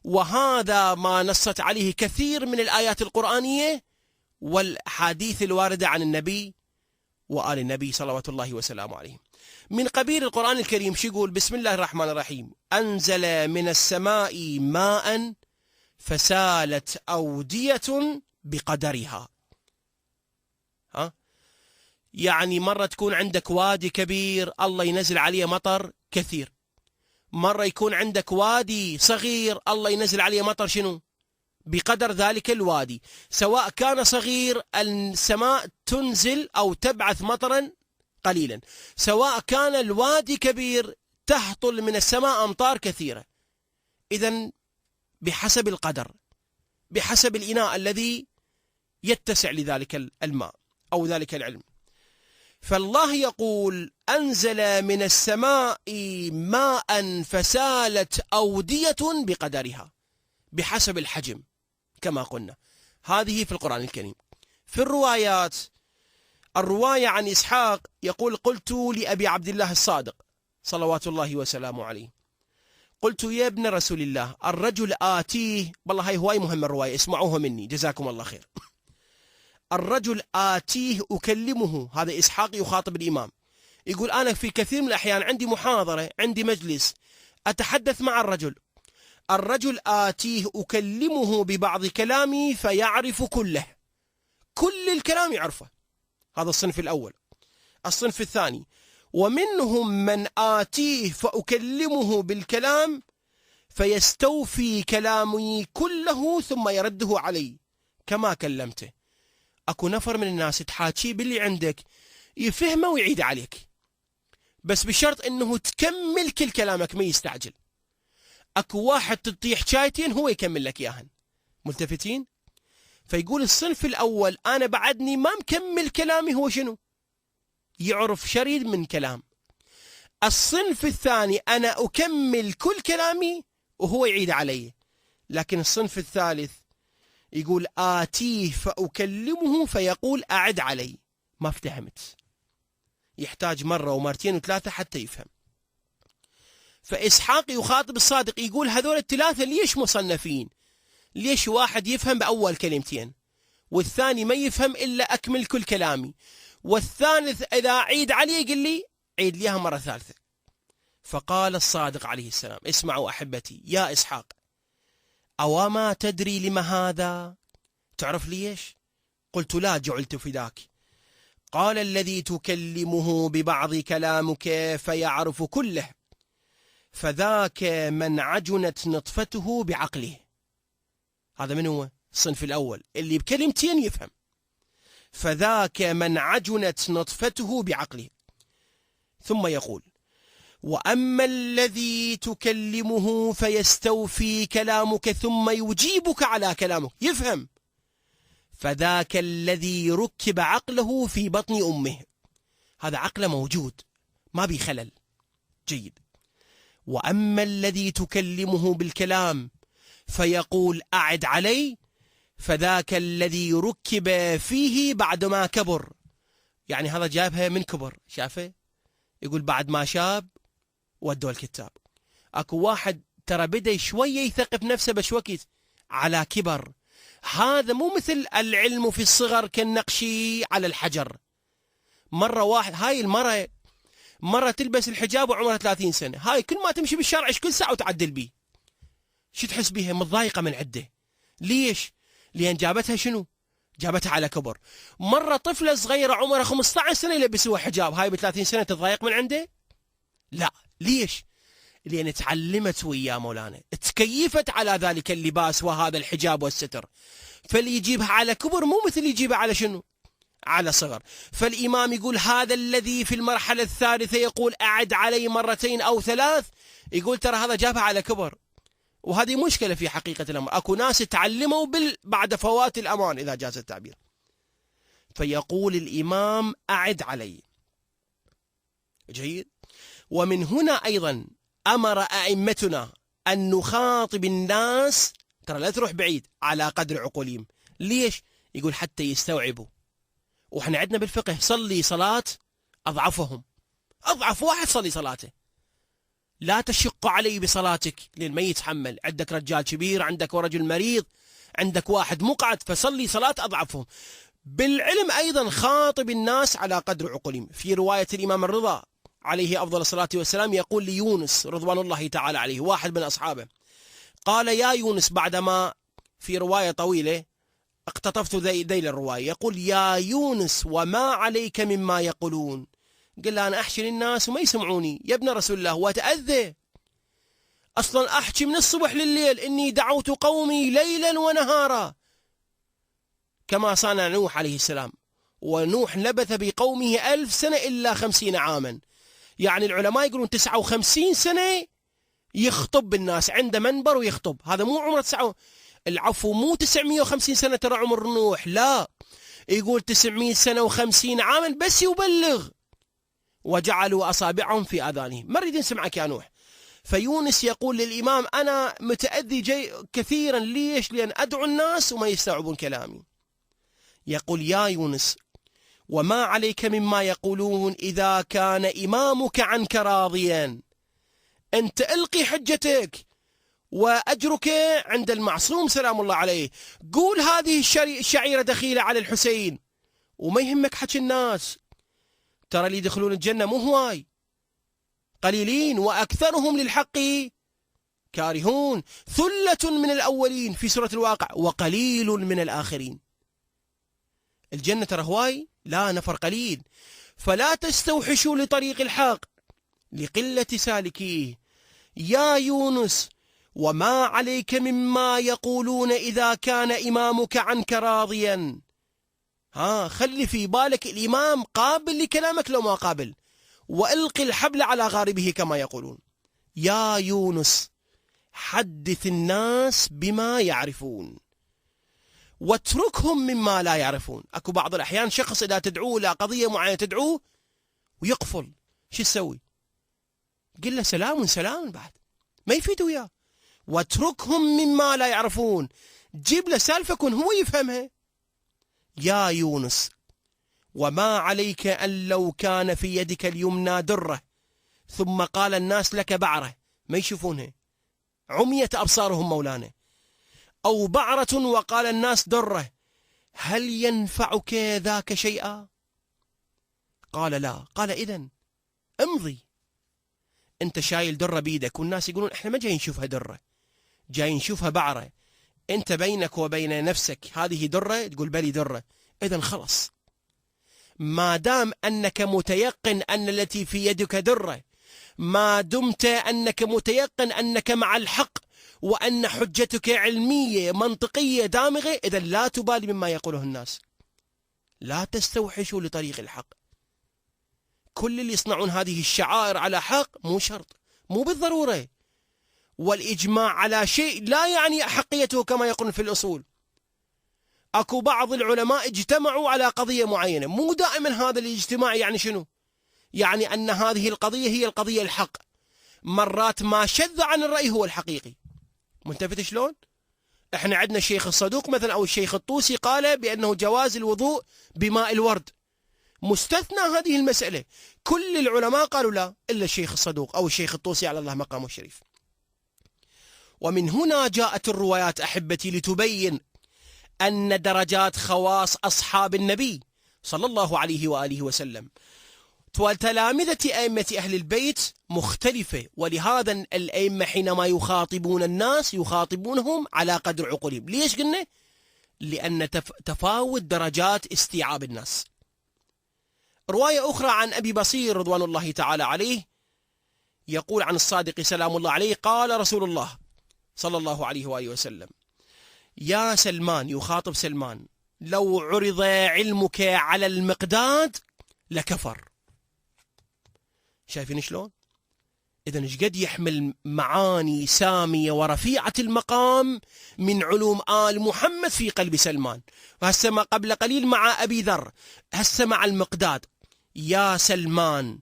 وهذا ما نصت عليه كثير من الآيات القرآنية والحديث الواردة عن النبي وآل النبي صلوات الله وسلامه عليه. من قبيل القرآن الكريم شو يقول؟ بسم الله الرحمن الرحيم: أنزل من السماء ماء فسالت أودية بقدرها. يعني مرة تكون عندك وادي كبير الله ينزل عليه مطر كثير، مرة يكون عندك وادي صغير الله ينزل عليه مطر شنو؟ بقدر ذلك الوادي. سواء كان صغير السماء تنزل أو تبعث مطرا قليلا، سواء كان الوادي كبير تهطل من السماء أمطار كثيرة. إذن بحسب القدر، بحسب الإناء الذي يتسع لذلك الماء أو ذلك العلم. فالله يقول أنزل من السماء ماء فسالت أودية بقدرها، بحسب الحجم كما قلنا. هذه في القرآن الكريم. في الروايات، الرواية عن إسحاق يقول: قلت لأبي عبد الله الصادق صلوات الله وسلامه عليه، قلت يا ابن رسول الله الرجل آتيه، والله هاي هواي مهم الرواية اسمعوها مني جزاكم الله خير. الرجل آتيه أكلمه، هذا إسحاق يخاطب الإمام، يقول أنا في كثير من الأحيان عندي محاضرة، عندي مجلس أتحدث مع الرجل آتيه أكلمه ببعض كلامي فيعرف كله، كل الكلام يعرفه. هذا الصنف الأول. الصنف الثاني: ومنهم من آتيه فأكلمه بالكلام فيستوفي كلامي كله ثم يرده علي كما كلمته. أكو نفر من الناس تحاكي باللي عندك يفهمه ويعيد عليك، بس بشرط أنه تكمل كل كلامك، ما يستعجل. أكو واحد تطيح شايتين هو يكمل لك إياهن. ملتفتين؟ فيقول الصنف الأول أنا بعدني ما مكمل كلامي، هو شنو؟ يعرف شريد من كلام. الصنف الثاني أنا أكمل كل كلامي وهو يعيد علي. لكن الصنف الثالث يقول آتيه فأكلمه فيقول أعد علي، ما افتهمت، يحتاج مرة ومرتين وثلاثة حتى يفهم. فإسحاق يخاطب الصادق يقول هذول الثلاثة ليش مصنفين؟ ليش واحد يفهم بأول كلمتين والثاني ما يفهم إلا أكمل كل كلامي، والثالث إذا عيد علي يقول لي عيد ليها مرة ثالثة. فقال الصادق عليه السلام: اسمعوا أحبتي يا إسحاق، أوما تدري لما هذا؟ تعرف ليش؟ قلت لا، جعلت فداك. قال الذي تكلمه ببعض كلامك فيعرف كله فذاك من عجنت نطفته بعقله. هذا من هو؟ الصنف الأول اللي بكلمتين يفهم. فذاك من عجنت نطفته بعقله. ثم يقول: وأما الذي تكلمه فيستوفي كلامك ثم يجيبك على كلامك، يفهم، فذاك الذي ركب عقله في بطن أمه، هذا عقله موجود ما بي خلل. جيد. وأما الذي تكلمه بالكلام فيقول أعد علي، فذاك الذي ركب فيه بعدما كبر، يعني هذا جابها من كبر، شافه يقول بعد ما شاب ودوا الكتاب. اكو واحد ترى بدأ شوية يثقف نفسه بس وقت على كبر، هذا مو مثل العلم في الصغر كالنقش على الحجر. مرة واحد، هاي المرة مرة تلبس الحجاب وعمرها 30 سنة، هاي كل ما تمشي بالشارع ايش كل ساعة وتعدل بيه، شو تحس بيها؟ متضايقة من عده. ليش؟ لأن جابتها شنو؟ جابتها على كبر. مرة طفلة صغيرة عمرها 15 سنة يلبسوها حجاب، هاي ب30 سنة تتضايق من عنده؟ لا. ليش؟ لأن تعلمت وياه مولانا، تكيفت على ذلك اللباس وهذا الحجاب والستر، فاللي يجيبها على كبر مو مثل يجيبها على شنو؟ على صغر. فالإمام يقول هذا الذي في المرحلة الثالثة يقول أعد علي مرتين أو 3، يقول ترى هذا جابها على كبر، وهذه مشكلة في حقيقة الأمر. أكو ناس تعلموا بعد فوات الأمان إذا جاز التعبير. فيقول الإمام أعد علي. جيد. ومن هنا أيضا أمر أئمتنا أن نخاطب الناس، ترى لا تروح بعيد، على قدر عقولهم. ليش؟ يقول حتى يستوعبوا. وإحنا عندنا بالفقه صلي صلاة أضعفهم، أضعف واحد صلي صلاته، لا تشق علي بصلاتك لأن ما يتحمل، عندك رجال كبير، عندك رجل مريض، عندك واحد مقعد، فصلي صلاة أضعفهم. بالعلم أيضا خاطب الناس على قدر عقولهم. في رواية الإمام الرضا عليه أفضل الصلاة والسلام يقول ليونس رضوان الله تعالى عليه، واحد من أصحابه، قال يا يونس، بعدما في رواية طويلة اقتطفت ذيل الرواية، يقول يا يونس وما عليك مما يقولون. قال له أنا أحكي للناس وما يسمعوني يا ابن رسول الله، وأتأذى أصلا، أحكي من الصبح لليل إني دعوت قومي ليلا ونهارا كما صنع نوح عليه السلام، ونوح لبث بقومه 1000 سنة إلا 50 عاما، يعني العلماء يقولون 59 سنة يخطب بالناس، عنده منبر ويخطب، هذا مو عمره العفو مو 950 سنة ترى عمر نوح، لا، يقول 900 سنة و50 عاما بس يبلغ، وجعلوا أصابعهم في آذانهم، ما نريد نسمعك يا نوح. فيونس يقول للإمام أنا متأذي كثيرا، ليش؟ لأن أدعو الناس وما يستوعبون كلامي. يقول يا يونس وما عليك مما يقولون إذا كان إمامك عنك راضيا، أنت ألقي حجتك وأجرك عند المعصوم سلام الله عليه، قول هذه الشعيرة دخيلة على الحسين وما يهمك حكي الناس، ترى اللي يدخلون الجنة مو هواي، قليلين، وأكثرهم للحق كارهون، ثلة من الأولين في سورة الواقع وقليل من الآخرين. الجنة ترى هواي؟ لا، نفر قليل. فلا تستوحشوا لطريق الحق لقلة سالكيه. يا يونس وما عليك مما يقولون إذا كان إمامك عنك راضيا، خلي في بالك الإمام قابل لكلامك لو ما قابل، وألقي الحبل على غاربه كما يقولون. يا يونس حدث الناس بما يعرفون واتركهم مما لا يعرفون. أكو بعض الأحيان شخص إذا تدعوه إلى قضية معينة تدعوه ويقفل، شو تسوي؟ قل له سلام سلام، بعد ما يفيد وياه. واتركهم مما لا يعرفون، جيب له سالفة كن هو يفهمها. يا يونس وما عليك أن لو كان في يدك اليمنى درة ثم قال الناس لك بعرة، ما يشوفونها، عمية أبصارهم مولانا، أو بعرة وقال الناس درة، هل ينفعك ذاك شيئا؟ قال لا. قال إذن امضي، أنت شايل درة بيدك والناس يقولون إحنا ما جايين نشوفها درة، جايين نشوفها بعرة، أنت بينك وبين نفسك هذه درة، تقول بلي درة، إذن خلص، ما دام أنك متيقن أن التي في يدك درة، ما دمت أنك متيقن أنك مع الحق وأن حجتك علمية منطقية دامغة، إذا لا تبالي مما يقوله الناس، لا تستوحشوا لطريق الحق، كل اللي يصنعون هذه الشعائر على حق؟ مو شرط، مو بالضرورة. والإجماع على شيء لا يعني أحقيته كما يقولون في الأصول. أكو بعض العلماء اجتمعوا على قضية معينة، مو دائما هذا الاجتماع يعني شنو؟ يعني أن هذه القضية هي القضية الحق. مرات ما شذ عن الرأي هو الحقيقي. منتفت شلون؟ احنا عندنا الشيخ الصدوق مثلا أو الشيخ الطوسي قال بأنه جواز الوضوء بماء الورد، مستثنى هذه المسألة. كل العلماء قالوا لا إلا الشيخ الصدوق أو الشيخ الطوسي على الله مقامه الشريف. ومن هنا جاءت الروايات أحبتي لتبين أن درجات خواص أصحاب النبي صلى الله عليه وآله وسلم وتلامذة أئمة أهل البيت مختلفة. ولهذا الأئمة حينما يخاطبون الناس يخاطبونهم على قدر عقولهم. ليش قلنا؟ لأن تفاوت درجات استيعاب الناس. رواية أخرى عن أبي بصير رضوان الله تعالى عليه يقول عن الصادق سلام الله عليه قال رسول الله صلى الله عليه وآله وسلم: يا سلمان، يخاطب سلمان، لو عرض علمك على المقداد لكفر. شايفين شلون؟ إذن ايش قد يحمل معاني سامية ورفيعة المقام من علوم آل محمد في قلب سلمان. وهسه ما قبل قليل مع أبي ذر، هسه مع المقداد. يا سلمان،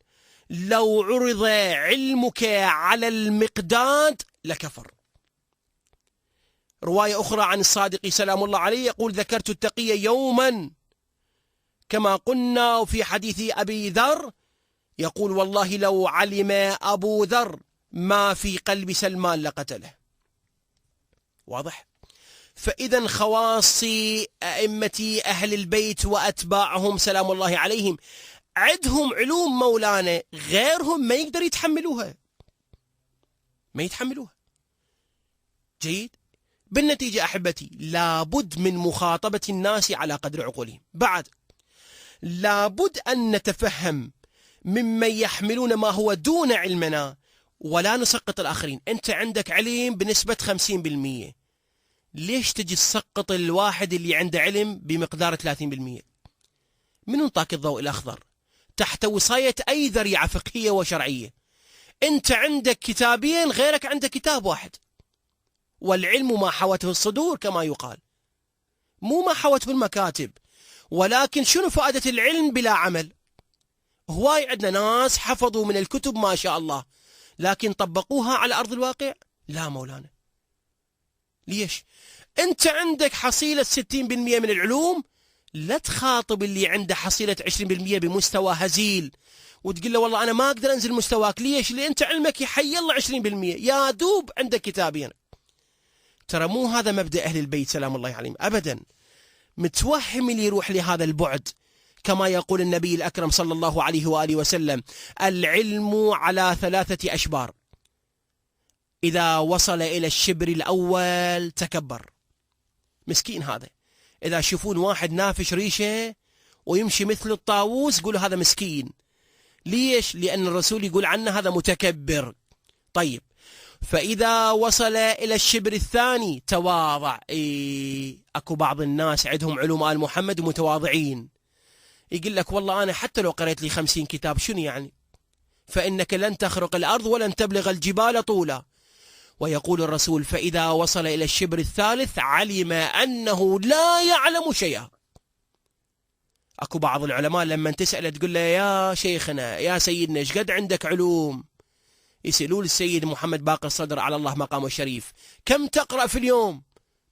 لو عرض علمك على المقداد لكفر. رواية أخرى عن الصادق سلام الله عليه يقول: ذكرت التقي يوما كما قلنا. في حديث أبي ذر يقول: والله لو علم أبو ذر ما في قلب سلمان لقتله. واضح؟ فإذا خواص أئمة أهل البيت وأتباعهم سلام الله عليهم عندهم علوم مولانا غيرهم ما يقدر يتحملوها، ما يتحملوها. جيد؟ بالنتيجة أحبتي لابد من مخاطبة الناس على قدر عقولهم. بعد لابد أن نتفهم ممن يحملون ما هو دون علمنا ولا نسقط الآخرين. أنت عندك علم بنسبة 50%، ليش تجي تسقط الواحد اللي عنده علم بمقدار 30%؟ من انطاك الضوء الأخضر تحت وصاية أي ذريعة فقهية وشرعية؟ أنت عندك كتابين، غيرك عنده كتاب واحد. والعلم ما حوته الصدور كما يقال، مو ما حوته المكاتب. ولكن شنو فائدة العلم بلا عمل؟ هواي عندنا ناس حفظوا من الكتب ما شاء الله، لكن طبقوها على أرض الواقع؟ لا مولانا. ليش؟ أنت عندك حصيلة 60% من العلوم، لا تخاطب اللي عنده حصيلة 20% بمستوى هزيل وتقول له والله أنا ما أقدر أنزل مستواك. ليش؟ لأن أنت علمك يحي الله 20%، يا دوب عندك كتابين. ترى مو هذا مبدأ أهل البيت سلام الله عليهم أبدا. متوهم اللي يروح لهذا البعد. كما يقول النبي الأكرم صلى الله عليه وآله وسلم: العلم على 3 أشبار، إذا وصل إلى الشبر الأول تكبر. مسكين هذا. إذا شوفون واحد نافش ريشة ويمشي مثل الطاووس قولوا هذا مسكين. ليش؟ لأن الرسول يقول عنه هذا متكبر. طيب، فإذا وصل إلى الشبر الثاني تواضع. أكو بعض الناس عندهم علوم آل محمد متواضعين، يقول لك والله أنا حتى لو قرأت لي 50 كتاب شنو يعني؟ فإنك لن تخرق الأرض ولن تبلغ الجبال طولا. ويقول الرسول: فإذا وصل إلى الشبر الثالث علم أنه لا يعلم شيئا. أكو بعض العلماء لما تسأل تقول له: يا شيخنا يا سيدنا ايش قد عندك علوم؟ يسألون السيد محمد باقر الصدر على الله مقامه الشريف: كم تقرأ في اليوم؟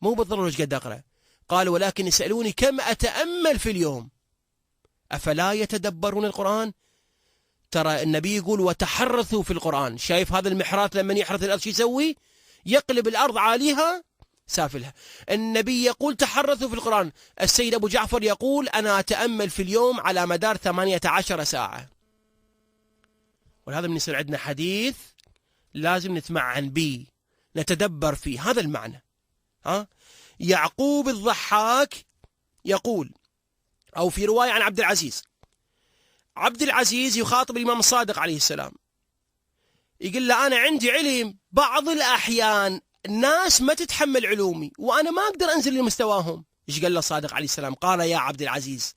مو بالضرورة ايش قد أقرأ، قال: ولكن يسألوني كم أتأمل في اليوم. أفلا يتدبرون القرآن؟ ترى النبي يقول: وتحرثوا في القرآن. شايف هذا المحراث لما يحرث الأرض شو يسوي؟ يقلب الأرض عاليها سافلها. النبي يقول: تحرثوا في القرآن. السيد أبو جعفر يقول: أنا أتأمل في اليوم على مدار 18 ساعة. ولهذا من يصير عندنا حديث لازم نتمعن به، نتدبر فيه. هذا المعنى. يعقوب الضحاك يقول، أو في رواية عن عبد العزيز، عبد العزيز يخاطب الإمام الصادق عليه السلام، يقول له: أنا عندي علم، بعض الأحيان الناس ما تتحمل علومي وأنا ما أقدر أنزل لمستواهم. إيش قال له الصادق عليه السلام؟ قال: يا عبد العزيز،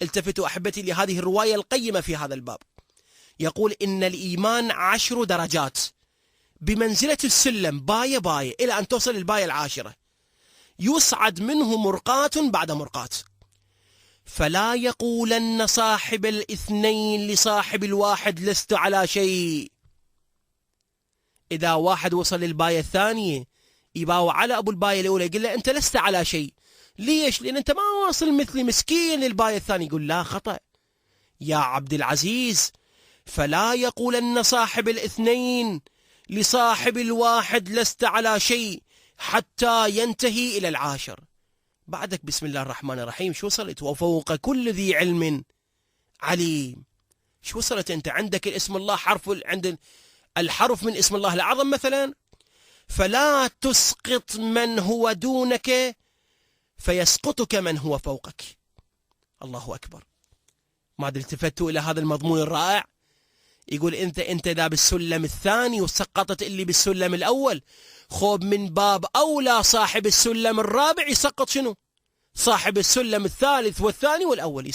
التفتوا أحبتي لهذه الرواية القيمة في هذا الباب. يقول إن الإيمان 10 درجات بمنزلة السلم، باية باية إلى أن توصل الباية العاشرة، يصعد منه مرقاة بعد مرقاة. فلا يقولن صاحب الاثنين لصاحب الواحد لست على شيء. إذا واحد وصل للباية الثانية يباوع على أبو الباية الأولى يقول له أنت لست على شيء. ليش؟ لأن أنت ما واصل مثلي مسكين للباية الثانية. يقول لا، خطأ يا عبد العزيز. فلا يقولن صاحب الاثنين لصاحب الواحد لست على شيء حتى ينتهي إلى العاشر. بعدك بسم الله الرحمن الرحيم شو وصلت؟ وفوق كل ذي علم عليم. شو وصلت أنت؟ عندك الاسم الله حرف، عند الحرف من اسم الله الأعظم مثلا. فلا تسقط من هو دونك فيسقطك من هو فوقك. الله أكبر. ما التفتوا إلى هذا المضمون الرائع؟ يقول أنت ذا بالسلم الثاني وسقطت اللي بالسلم الأول، خوب من باب أولى صاحب السلم الرابع يسقط شنو؟ صاحب السلم الثالث والثاني والأول.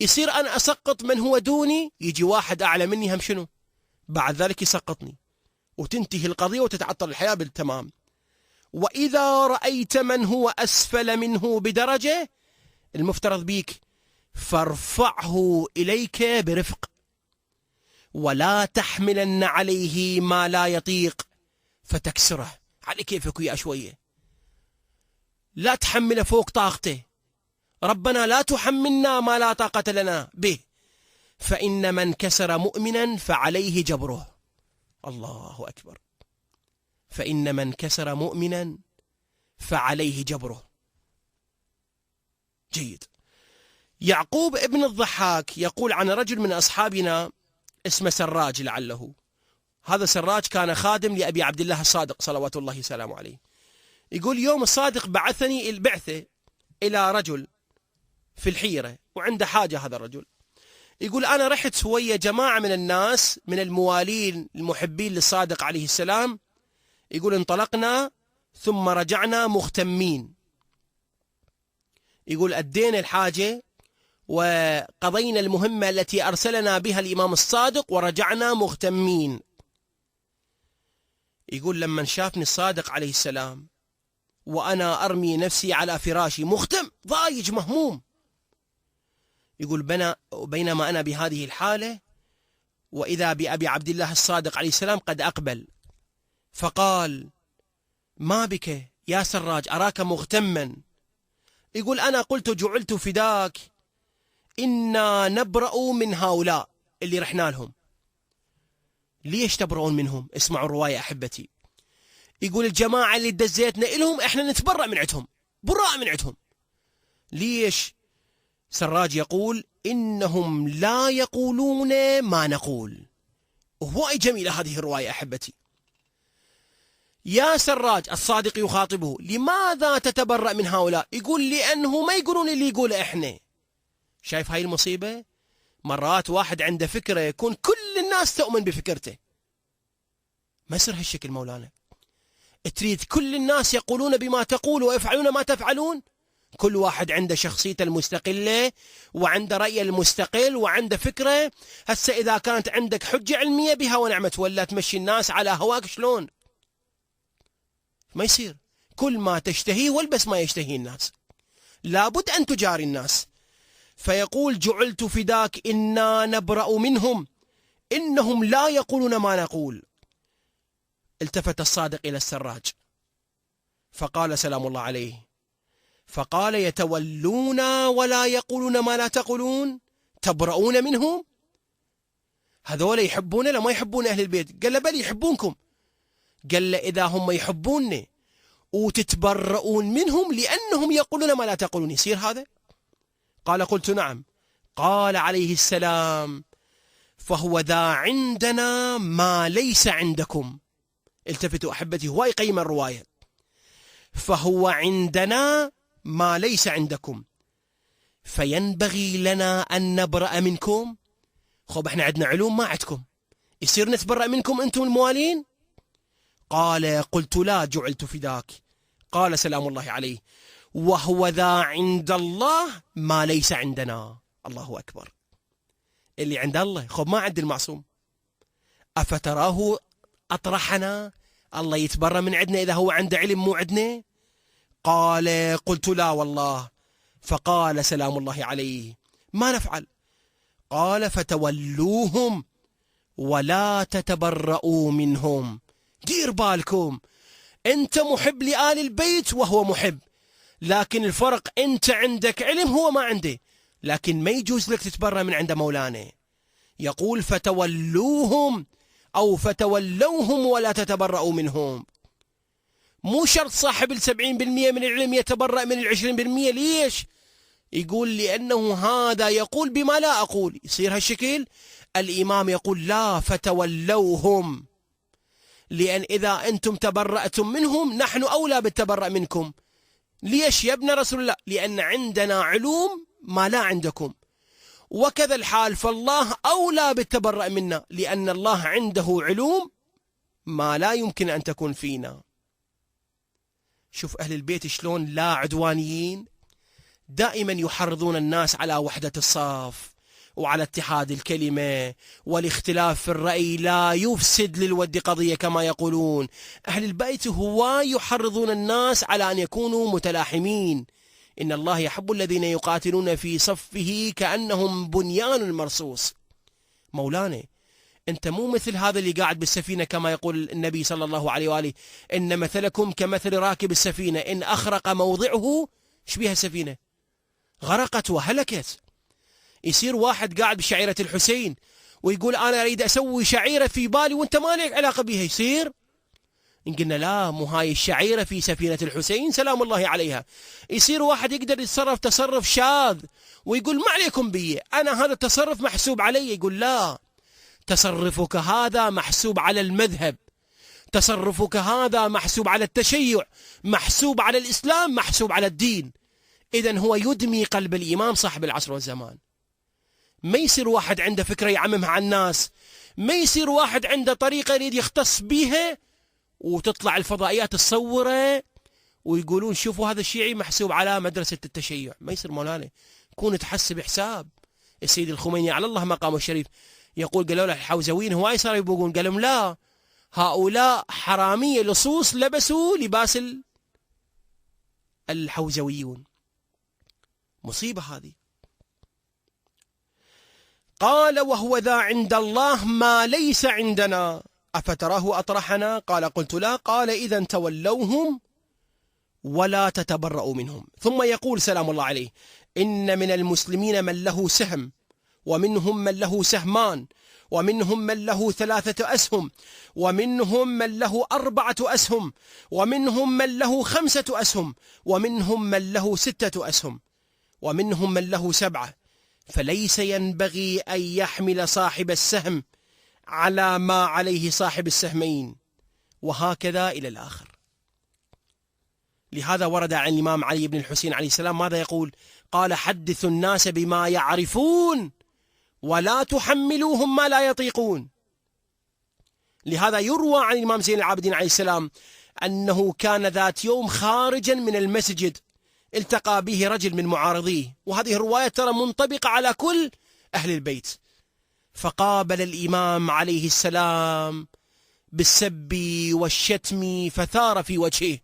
يصير أنا أسقط من هو دوني، يجي واحد أعلى مني هم شنو؟ بعد ذلك يسقطني، وتنتهي القضية وتتعطل الحياة بالتمام. وإذا رأيت من هو أسفل منه بدرجة، المفترض بيك فارفعه إليك برفق، ولا تحملن عليه ما لا يطيق فتكسره. على كيفك ويا شوية، لا تحمله فوق طاقته. ربنا لا تحملنا ما لا طاقة لنا به، فإن من كسر مؤمنا فعليه جبره. الله أكبر. فإن من كسر مؤمنا فعليه جبره. جيد. يعقوب ابن الضحاك يقول عن رجل من أصحابنا اسمه سراج لعله. هذا سراج كان خادم لأبي عبد الله الصادق صلوات الله وسلامه عليه. يقول يوم الصادق بعثني البعثة إلى رجل في الحيرة وعنده حاجة هذا الرجل. يقول أنا رحت ويا جماعة من الناس من الموالين المحبين للصادق عليه السلام. يقول انطلقنا ثم رجعنا مختمين. يقول أدينا الحاجة وقضينا المهمة التي أرسلنا بها الإمام الصادق ورجعنا مختمين. يقول لما شافني الصادق عليه السلام وأنا أرمي نفسي على فراشي مختم ضايج مهموم، يقول بينما أنا بهذه الحالة وإذا بأبي عبد الله الصادق عليه السلام قد أقبل فقال ما بك يا سراج أراك مغتما. يقول أنا قلت جعلت فداك إنا نبرأ من هؤلاء اللي رحنا لهم. ليش تبرؤون منهم؟ اسمعوا الرواية أحبتي. يقول الجماعة اللي دزيتنا إلهم إحنا نتبرأ من عندهم، براء من عندهم. ليش؟ سراج يقول إنهم لا يقولون ما نقول. وهو جميلة هذه الرواية أحبتي. يا سراج الصادق يخاطبه لماذا تتبرأ من هؤلاء؟ يقول لأنه ما يقولون اللي يقوله إحنا. شايف هاي المصيبة؟ مرات واحد عنده فكرة يكون كل الناس تؤمن بفكرته. ما يصير هالشكل مولانا. تريد كل الناس يقولون بما تقول ويفعلون ما تفعلون. كل واحد عنده شخصيته المستقلة وعنده رأيه المستقل وعنده فكرة. هسه إذا كانت عندك حجة علمية بها ونعمت ولا تمشي الناس على هواك شلون؟ ما يصير. كل ما تشتهيه والبس ما يشتهي الناس. لابد أن تجاري الناس. فيقول جعلت فداك إنا نبرأ منهم إنهم لا يقولون ما نقول. التفت الصادق إلى السراج فقال سلام الله عليه، فقال يتولون ولا يقولون ما لا تقولون تبرؤون منهم؟ هذول يحبون لا ما يحبون أهل البيت؟ قال له بل يحبونكم. قال له إذا هم يحبونني وتتبرؤون منهم لأنهم يقولون ما لا تقولون يصير هذا؟ قال قلت نعم. قال عليه السلام فهو ذا عندنا ما ليس عندكم. التفتوا أحبتي، هو يقيم الرواية. فهو عندنا ما ليس عندكم فينبغي لنا أن نبرأ منكم. خب احنا عندنا علوم ما عندكم، يصير نتبرأ منكم أنتم الموالين؟ قال قلت لا جعلت فداك. قال سلام الله عليه وهو ذا عند الله ما ليس عندنا. الله أكبر. اللي عند الله خب ما عند المعصوم. أفتراه أطرحنا، الله يتبرى من عندنا إذا هو عنده علم مو عندنا؟ قال قلت لا والله. فقال سلام الله عليه ما نفعل؟ قال فتولوهم ولا تتبرؤوا منهم. دير بالكم، أنت محب لآل البيت وهو محب، لكن الفرق أنت عندك علم هو ما عنده، لكن ما يجوز لك تتبرأ من عند مولانا. يقول فتولوهم أو فتولوهم ولا تتبرؤوا منهم. مو شرط صاحب 70% من العلم يتبرأ من 20%. ليش؟ يقول لأنه هذا يقول بما لا أقول، يصير هالشكل. الإمام يقول لا، فتولوهم، لأن إذا أنتم تبرأتم منهم نحن أولى بالتبرأ منكم. ليش يا ابن رسول الله؟ لأن عندنا علوم ما لا عندكم، وكذا الحال فالله أولى بالتبرأ منا، لأن الله عنده علوم ما لا يمكن أن تكون فينا. شوف أهل البيت شلون لا عدوانيين، دائما يحرضون الناس على وحدة الصف وعلى اتحاد الكلمة، والاختلاف في الرأي لا يفسد للود قضية كما يقولون. أهل البيت هو يحرضون الناس على أن يكونوا متلاحمين. إن الله يحب الذين يقاتلون في صفه كأنهم بنيان مرصوص. مولانا أنت مو مثل هذا اللي قاعد بالسفينة كما يقول النبي صلى الله عليه وآله إن مثلكم كمثل راكب السفينة إن أخرق موضعه. ايش بيها السفينة؟ غرقت وهلكت. يصير واحد قاعد بشعيرة الحسين ويقول أنا أريد أسوي شعيرة في بالي وأنت ما لك علاقة بها. يصير؟ إن قلنا لا، مو هاي الشعيرة في سفينة الحسين سلام الله عليها. يصير واحد يقدر يتصرف تصرف شاذ ويقول ما عليكم بي، أنا هذا التصرف محسوب علي. يقول لا، تصرفك هذا محسوب على المذهب، تصرفك هذا محسوب على التشيع، محسوب على الإسلام، محسوب على الدين. إذن هو يدمي قلب الإمام صاحب العصر والزمان. ما يصير واحد عنده فكرة يعممها على الناس، ما يصير واحد عنده طريقة يريد يختص بيها وتطلع الفضائيات تصوره ويقولون شوفوا هذا الشيعي محسوب على مدرسة التشيع. ما يصير مولانا، كون تحسب حساب. السيد الخميني على الله مقامه الشريف يقول قالوا له الحوزويين هواي صاروا يبوقون، قال لهم لا، هؤلاء حرامية لصوص لبسوا لباس الحوزويون. مصيبة هذه. قال وهو ذا عند الله ما ليس عندنا أفتراه أطرحنا؟ قال قلت لا. قال إذن تولوهم ولا تتبرؤوا منهم. ثم يقول سلام الله عليه إن من المسلمين من له سهم، ومنهم من له سهمان، ومنهم من له 3 أسهم، ومنهم من له 4 أسهم، ومنهم من له 5 أسهم، ومنهم من له 6 أسهم، ومنهم من له 7. فليس ينبغي أن يحمل صاحب السهم على ما عليه صاحب السهمين، وهكذا إلى الآخر. لهذا ورد عن الإمام علي بن الحسين عليه السلام ماذا يقول؟ قال حدثوا الناس بما يعرفون ولا تحملوهم ما لا يطيقون. لهذا يروى عن الإمام زين العابدين عليه السلام أنه كان ذات يوم خارجا من المسجد التقى به رجل من معارضيه، وهذه الرواية ترى منطبقة على كل أهل البيت. فقابل الإمام عليه السلام بالسب والشتم فثار في وجهه: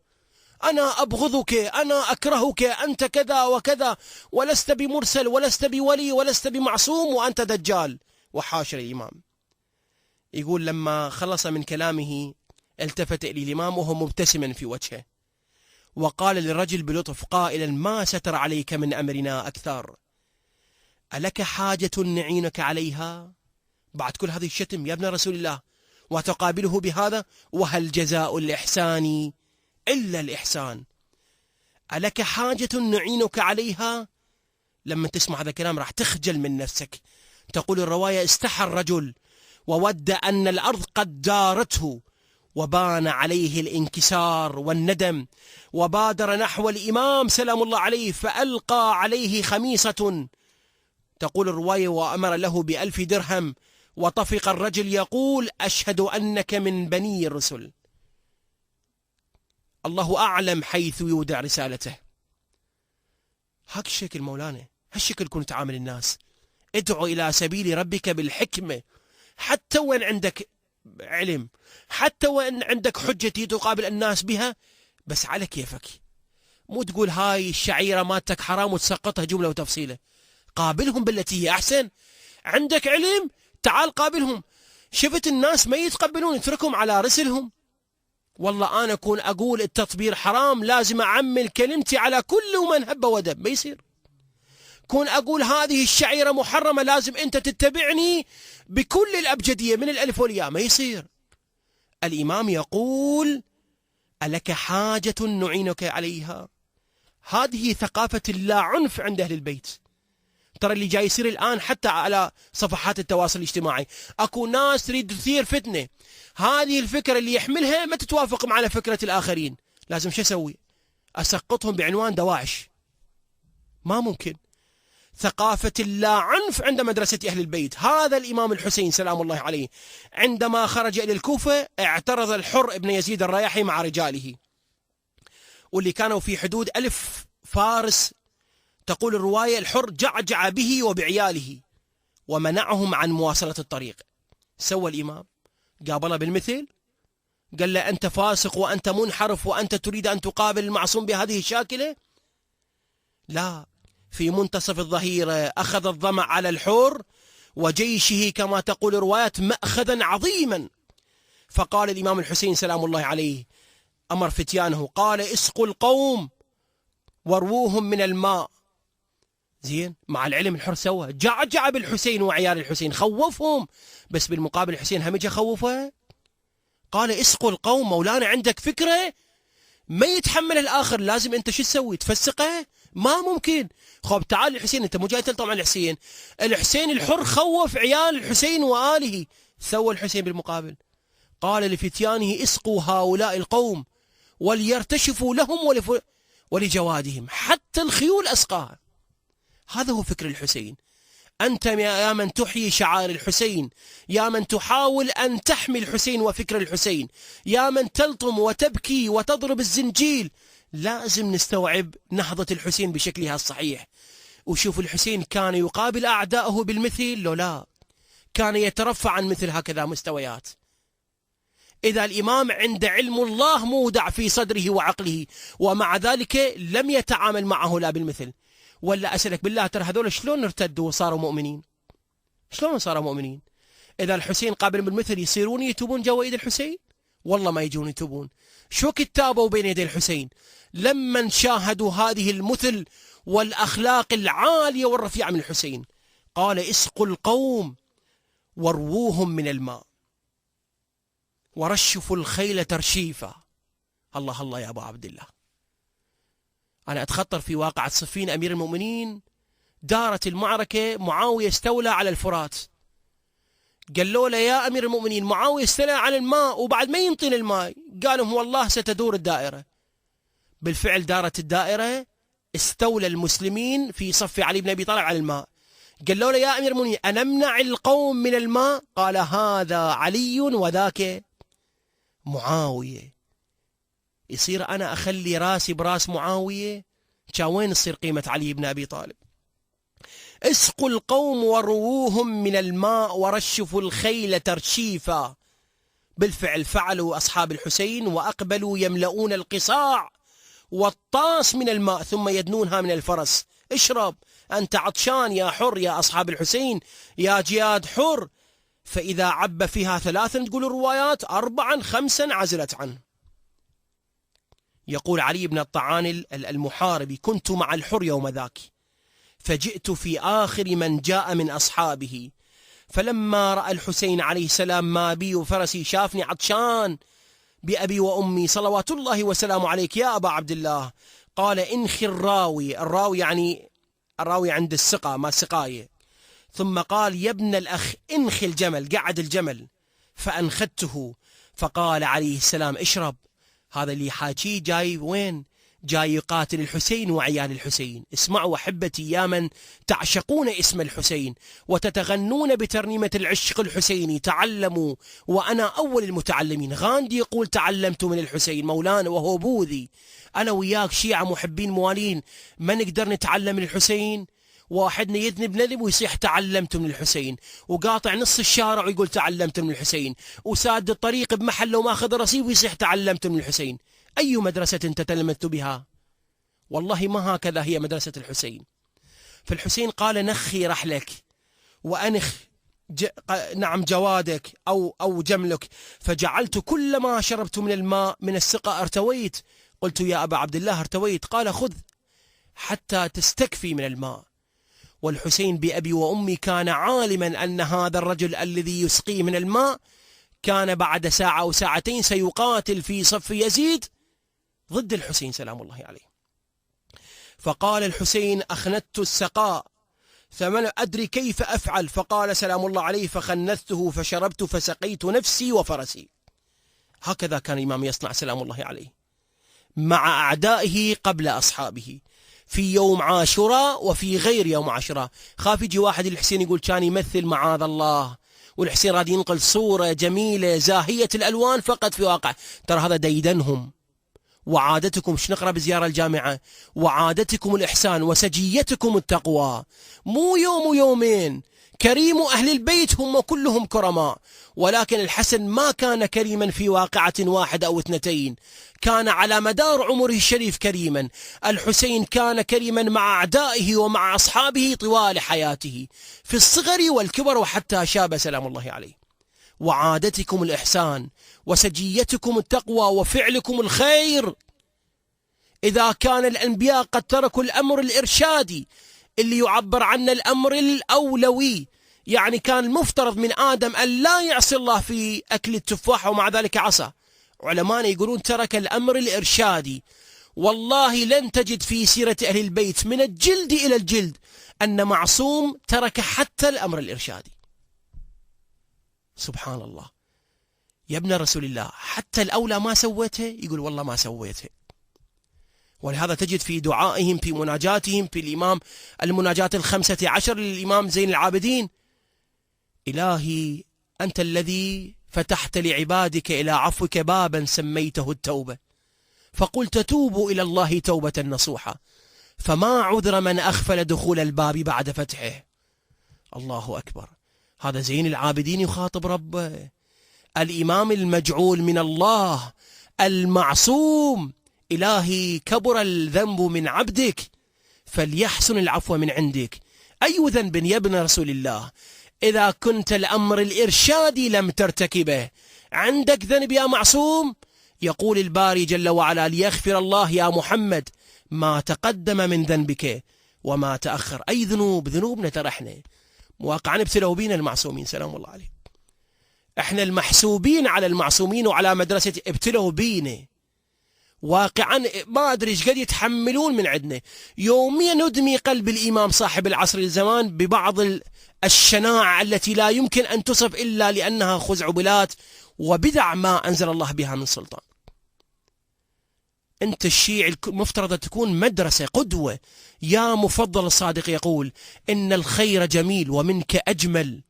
أنا أبغضك، أنا أكرهك، أنت كذا وكذا، ولست بمرسل ولست بولي ولست بمعصوم وأنت دجال. وحاشا الإمام. يقول لما خلص من كلامه التفت إلى الإمام وهو مبتسما في وجهه وقال للرجل بلطف قائلا: ما ستر عليك من أمرنا أكثر، ألك حاجة نعينك عليها؟ بعد كل هذه الشتم يا ابن رسول الله وتقابله بهذا؟ وهل جزاء الإحسان إلا الإحسان؟ ألك حاجة نعينك عليها؟ لما تسمع هذا الكلام راح تخجل من نفسك. تقول الرواية: استحى الرجل وود أن الأرض قد دارته وبان عليه الانكسار والندم، وبادر نحو الإمام سلام الله عليه فألقى عليه خميصة. تقول الرواية: وأمر له ب1000 درهم، وطفق الرجل يقول: أشهد أنك من بني الرسل. الله أعلم حيث يودع رسالته. هاك الشكل مولانا، هالشكل كن تعامل الناس. ادعو إلى سبيل ربك بالحكمة، حتى وإن عندك علم، حتى وإن عندك حجة تقابل الناس بها، بس على كيفك. مو تقول هاي الشعيرة مالتك حرام وتسقطها جملة وتفصيلة. قابلهم بالتي هي أحسن. عندك علم، تعال قابلهم. شفت الناس ما يتقبلون، اتركهم على رسلهم. والله أنا أكون أقول التطبير حرام، لازم أعمل كلمتي على كل من هب ودب، ما يصير. كون أقول هذه الشعيرة محرمة، لازم أنت تتبعني بكل الأبجدية من الألف والياء، ما يصير. الإمام يقول: ألك حاجة نعينك عليها؟ هذه ثقافة اللا عنف عند أهل البيت. ترى اللي جاي يصير الآن حتى على صفحات التواصل الاجتماعي، أكو ناس تريد تثير فتنة. هذه الفكرة اللي يحملها ما تتوافق مع فكرة الآخرين، لازم شو أسوي؟ أسقطهم بعنوان دواعش؟ ما ممكن. ثقافة اللا عنف عند مدرسة أهل البيت. هذا الإمام الحسين سلام الله عليه عندما خرج إلى الكوفة اعترض الحر ابن يزيد الرياحي مع رجاله، واللي كانوا في حدود 1000 فارس. تقول الرواية: الحر جعجع به وبعياله ومنعهم عن مواصلة الطريق. سوى الإمام قابله بالمثل، قال له: أنت فاسق وأنت منحرف وأنت تريد أن تقابل المعصوم بهذه الشاكلة؟ لا. في منتصف الظهيرة أخذ الظمأ على الحر وجيشه كما تقول الروايات مأخذا عظيما. فقال الإمام الحسين سلام الله عليه، أمر فتيانه، قال: اسقوا القوم وارووهم من الماء. زين، مع العلم الحر سوى جعجع بالحسين وعيال الحسين، خوفهم، بس بالمقابل الحسين هم جا خوفه. قال: اسقوا القوم. مولانا عندك فكرة ما يتحملها الآخر، لازم أنت شو تسوي؟ تفسقه؟ ما ممكن. خب تعال الحسين، أنت مو جاي تلطم على الحسين. الحسين الحر خوف عيال الحسين وآله. سوى الحسين بالمقابل، قال لفتيانه: اسقوا هؤلاء القوم وليرتشفوا لهم ولجوادهم، حتى الخيول أسقاها. هذا هو فكر الحسين. أنت يا من تحيي شعائر الحسين، يا من تحاول أن تحمي الحسين وفكر الحسين، يا من تلطم وتبكي وتضرب الزنجيل، لازم نستوعب نهضة الحسين بشكلها الصحيح. وشوف الحسين كان يقابل أعدائه بالمثل لو لا؟ كان يترفع عن مثل هكذا مستويات. إذا الإمام عند علم الله مودع في صدره وعقله، ومع ذلك لم يتعامل معه لا بالمثل. ولا أسألك بالله، ترى هذول شلون ارتدوا وصاروا مؤمنين؟ شلون صاروا مؤمنين؟ إذا الحسين قابل بالمثل يصيرون يتوبون جوا إيد الحسين؟ والله ما يجون يتوبون. شو كتابوا بين يدي الحسين لما شاهدوا هذه المثل والأخلاق العالية والرفيعة من الحسين؟ قال: اسقوا القوم وارووهم من الماء ورشفوا الخيل ترشيفا. الله الله يا أبو عبد الله. أنا أتخطر في واقعة صفين أمير المؤمنين. دارت المعركة، معاوية استولى على الفرات. قالوا له: يا أمير المؤمنين، معاوية استولى على الماء وبعد ما ينطينا الماء. قالوا: والله ستدور الدائرة. بالفعل دارت الدائرة، استولى المسلمين في صف علي بن أبي طالب على الماء. قالوا له: يا أمير المؤمنين، أنمنع القوم من الماء؟ قال: هذا علي وذاك معاوية. يصير أنا أخلي راسي براس معاوية؟ كان وين تصير قيمة علي بن أبي طالب؟ اسقوا القوم ورووهم من الماء ورشفوا الخيل ترشيفا. بالفعل فعلوا أصحاب الحسين وأقبلوا يملؤون القصاع والطاس من الماء ثم يدنونها من الفرس. اشرب، أنت عطشان يا حر يا أصحاب الحسين يا جياد حر. فإذا عب فيها 3 تقول الروايات 4 5 عزلت عنه. يقول علي بن الطعانل المحاربي: كنت مع الحر يوم ذاك، فجئت في آخر من جاء من أصحابه، فلما رأى الحسين عليه السلام ما بي وفرسي، شافني عطشان بأبي وأمي صلوات الله وسلامه عليك يا أبا عبد الله، قال: انخي الراوي يعني الراوي عند السقا ما السقاية. ثم قال: يا ابن الأخ انخي الجمل، قعد الجمل فأنخدته. فقال عليه السلام: اشرب. هذا اللي حاكيه جاي وين؟ جاي يقاتل الحسين وعيال الحسين. اسمعوا أحبتي يا من تعشقون اسم الحسين وتتغنون بترنيمة العشق الحسيني، تعلموا وأنا أول المتعلمين. غاندي يقول تعلمت من الحسين مولانا وهو بوذي. أنا وياك شيعة محبين موالين ما نقدر نتعلم من الحسين؟ واحدنا يذنب ندب ويصيح تعلمت من الحسين، وقاطع نص الشارع ويقول تعلمت من الحسين، وساد الطريق بمحله وماخذ رصيد ويصيح تعلمت من الحسين. أي مدرسة تتلمذت بها؟ والله ما هكذا هي مدرسة الحسين. فالحسين قال نخي رحلك وأنخ نعم جوادك أو جملك، فجعلت كل ما شربت من الماء من السقى ارتويت. قلت يا أبا عبد الله ارتويت؟ قال خذ حتى تستكفي من الماء. والحسين بأبي وأمي كان عالما أن هذا الرجل الذي يسقيه من الماء كان بعد ساعة أو ساعتين سيقاتل في صف يزيد ضد الحسين سلام الله عليه. فقال الحسين أخنثت السقاء فمن أدري كيف أفعل، فقال سلام الله عليه فخنثته فشربت فسقيت نفسي وفرسي. هكذا كان الإمام يصنع سلام الله عليه مع أعدائه قبل أصحابه في يوم عاشوراء وفي غير يوم عاشوراء. خاف يجي واحد الحسين يقول كان يمثل معاذ الله، والحسين راد ينقل صورة جميلة زاهية الألوان فقط في واقع. ترى هذا ديدنهم. وعادتكم مش نقرأ بزيارة الجامعة وعادتكم الإحسان وسجيتكم التقوى. مو يوم ويومين. كريم أهل البيت هم كلهم كرماء، ولكن الحسن ما كان كريما في واقعة واحدة أو اثنتين، كان على مدار عمره الشريف كريما. الحسين كان كريما مع أعدائه ومع أصحابه طوال حياته في الصغر والكبر وحتى شاب سلام الله عليه. وعادتكم الإحسان وسجيتكم التقوى وفعلكم الخير. إذا كان الأنبياء قد تركوا الأمر الإرشادي اللي يعبر عنه الأمر الأولوي، يعني كان المفترض من آدم أن لا يعصي الله في أكل التفاح ومع ذلك عصى، علماء يقولون ترك الأمر الإرشادي. والله لن تجد في سيرة أهل البيت من الجلد إلى الجلد أن معصوم ترك حتى الأمر الإرشادي. سبحان الله. يا ابن رسول الله حتى الأولى ما سويته؟ يقول والله ما سويته. ولهذا تجد في دعائهم في مناجاتهم في الإمام المناجات 15 للإمام زين العابدين: إلهي أنت الذي فتحت لعبادك إلى عفوك بابا سميته التوبة، فقلت توبوا إلى الله توبة نصوحة، فما عذر من أغفل دخول الباب بعد فتحه. الله أكبر. هذا زين العابدين يخاطب ربه، الإمام المجعول من الله المعصوم: إلهي كبر الذنب من عبدك فليحسن العفو من عندك. أي ذنب يا ابن رسول الله؟ إذا كنت الأمر الإرشادي لم ترتكبه، عندك ذنب يا معصوم؟ يقول الباري جل وعلا: ليغفر الله يا محمد ما تقدم من ذنبك وما تأخر. أي ذنوب؟ ذنوبنا ترى احنا واقعا ابتلوا بينا المعصومين سلام الله عليه. احنا المحسوبين على المعصومين وعلى مدرسة ابتلوا بينا واقعا، ما أدري ايش قد يتحملون من عندنا. يوميا ندمي قلب الإمام صاحب العصر الزمان ببعض الشناعة التي لا يمكن أن تصف إلا لأنها خزعبلات وبدع ما أنزل الله بها من سلطان. أنت الشيعي المفترض تكون مدرسة قدوة. يا مفضل الصادق يقول: إن الخير جميل ومنك أجمل،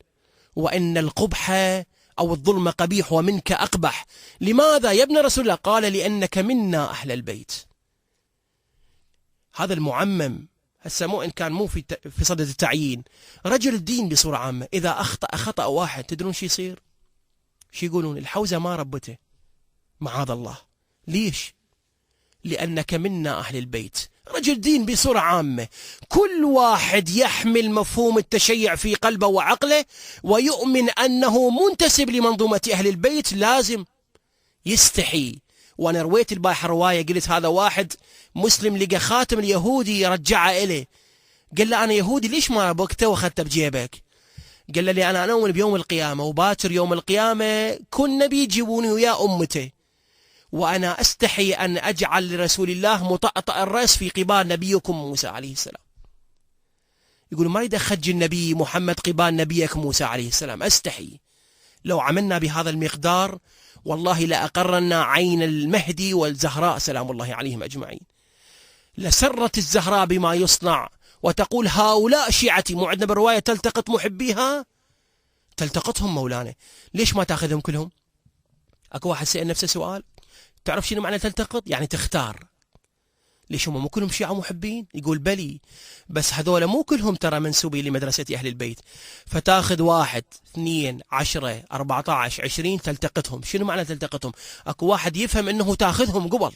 وإن القبح أو الظلم قبيح ومنك أقبح. لماذا يا ابن رسول الله؟ قال: لأنك منا أهل البيت. هذا المعمم هسه مو إن كان مو في صدد التعيين، رجل الدين بصورة عامة إذا أخطأ خطأ واحد تدرون شو يصير؟ شو يقولون؟ الحوزة ما ربته معاذ الله. ليش؟ لأنك منا أهل البيت. رجل دين بصورة عامة، كل واحد يحمل مفهوم التشيع في قلبه وعقله ويؤمن أنه منتسب لمنظومة أهل البيت لازم يستحي. وأنا رويت البارحة رواية، قلت هذا واحد مسلم لقى خاتم اليهودي رجعه إليه، قال له: أنا يهودي ليش ما ربكته وأخذته بجيبك؟ قال له: لي أنا أؤمن بيوم القيامة، وباكر يوم القيامة كل نبي يجيبوني ويا أمته، وأنا أستحي أن أجعل لرسول الله مطأطأ الرأس في قبال نبيكم موسى عليه السلام. يقول ما أريد أخج النبي محمد قبال نبيك موسى عليه السلام، أستحي. لو عملنا بهذا المقدار والله لأقرنا عين المهدي والزهراء سلام الله عليهم أجمعين. لسرت الزهراء بما يصنع وتقول هؤلاء شيعتي. مو عندنا برواية تلتقط محبيها؟ تلتقطهم مولانا، ليش ما تاخذهم كلهم؟ اكو واحد سأل نفسه سؤال، تعرف شنو معنى تلتقط؟ يعني تختار. ليش هم مو كلهم شيعة محبين؟ يقول بلي، بس هذول مو كلهم ترى منسوبين لمدرسة أهل البيت، فتاخذ 1 2 10 14 20 تلتقطهم. شنو معنى تلتقطهم؟ اكو واحد يفهم انه تاخذهم قبل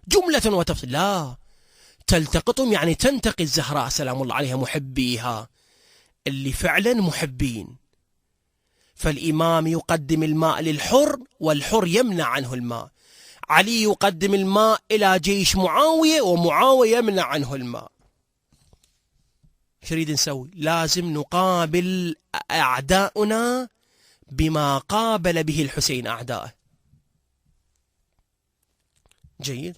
جملة وتفصيل، لا، تلتقطهم يعني تنتقي الزهراء سلام الله عليها محبيها اللي فعلا محبين. فالإمام يقدم الماء للحر والحر يمنع عنه الماء، علي يقدم الماء إلى جيش معاوية ومعاوية يمنع عنه الماء. ايش نريد نسوي؟ لازم نقابل أعداؤنا بما قابل به الحسين أعداءه. جيد.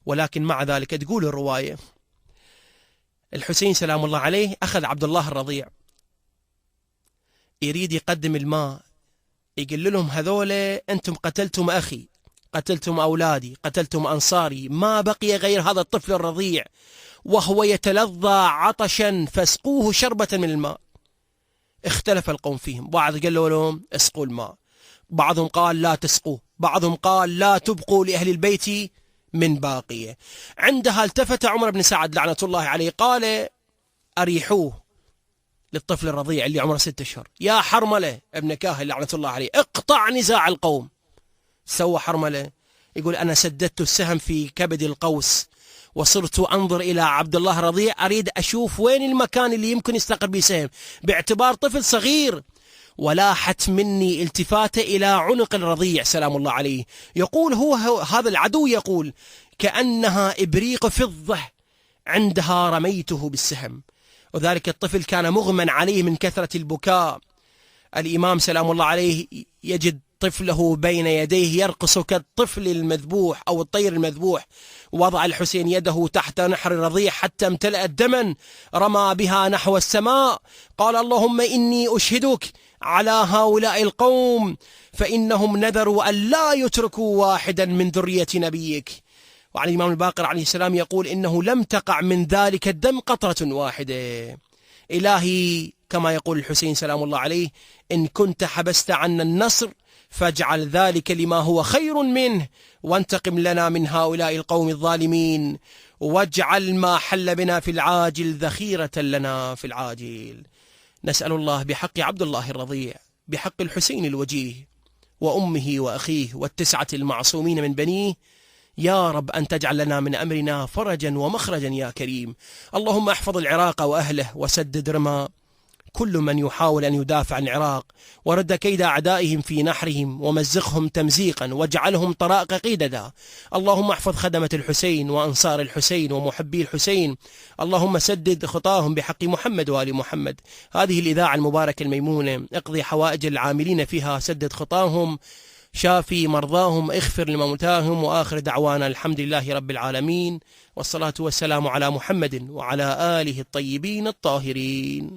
ولكن مع ذلك تقول الرواية الحسين سلام الله عليه أخذ عبد الله الرضيع يريد يقدم الماء، يقول لهم هذول أنتم قتلتم أخي، قتلتم أولادي، قتلتم أنصاري، ما بقي غير هذا الطفل الرضيع وهو يتلظى عطشا فاسقوه شربة من الماء. اختلف القوم فيهم، بعض قالوا لهم اسقوا الماء، بعضهم قال لا تسقوه، بعضهم قال لا تبقوا لأهل البيت من باقية. عندها التفت عمر بن سعد لعنة الله عليه قال أريحوه للطفل الرضيع اللي عمره 6 أشهر. يا حرملة ابن كاهل لعنة الله عليه اقطع نزاع القوم. سوى حرملة يقول أنا سددت السهم في كبد القوس وصرت أنظر إلى عبد الله الرضيع أريد أشوف وين المكان اللي يمكن يستقر به سهم باعتبار طفل صغير، ولاحت مني التفاتة إلى عنق الرضيع سلام الله عليه. يقول هو هذا العدو يقول كأنها إبريق فضة عندها رميته بالسهم، وذلك الطفل كان مغمى عليه من كثرة البكاء. الإمام سلام الله عليه يجد طفله بين يديه يرقص كالطفل المذبوح أو الطير المذبوح. وضع الحسين يده تحت نحر الرضيع حتى امتلأت دما، رمى بها نحو السماء، قال اللهم إني أشهدك على هؤلاء القوم فإنهم نذروا أن لا يتركوا واحدا من ذرية نبيك. وعن الإمام الباقر عليه السلام يقول إنه لم تقع من ذلك الدم قطرة واحدة. إلهي كما يقول الحسين سلام الله عليه إن كنت حبست عنا النصر فاجعل ذلك لما هو خير منه، وانتقم لنا من هؤلاء القوم الظالمين، واجعل ما حل بنا في العاجل ذخيرة لنا في العاجل. نسأل الله بحق عبد الله الرضيع، بحق الحسين الوجيه وأمه وأخيه والتسعة المعصومين من بنيه، يا رب أن تجعل لنا من أمرنا فرجا ومخرجا يا كريم. اللهم احفظ العراق وأهله وسدد رمى كل من يحاول أن يدافع عن العراق، ورد كيد أعدائهم في نحرهم ومزقهم تمزيقا واجعلهم طرائق قيددا. اللهم احفظ خدمة الحسين وأنصار الحسين ومحبي الحسين، اللهم سدد خطاهم بحق محمد وآل محمد. هذه الإذاعة المباركة الميمونة اقضي حوائج العاملين فيها، سدد خطاهم، شافي مرضاهم، اغفر لموتاهم، وآخر دعوانا الحمد لله رب العالمين، والصلاة والسلام على محمد وعلى آله الطيبين الطاهرين.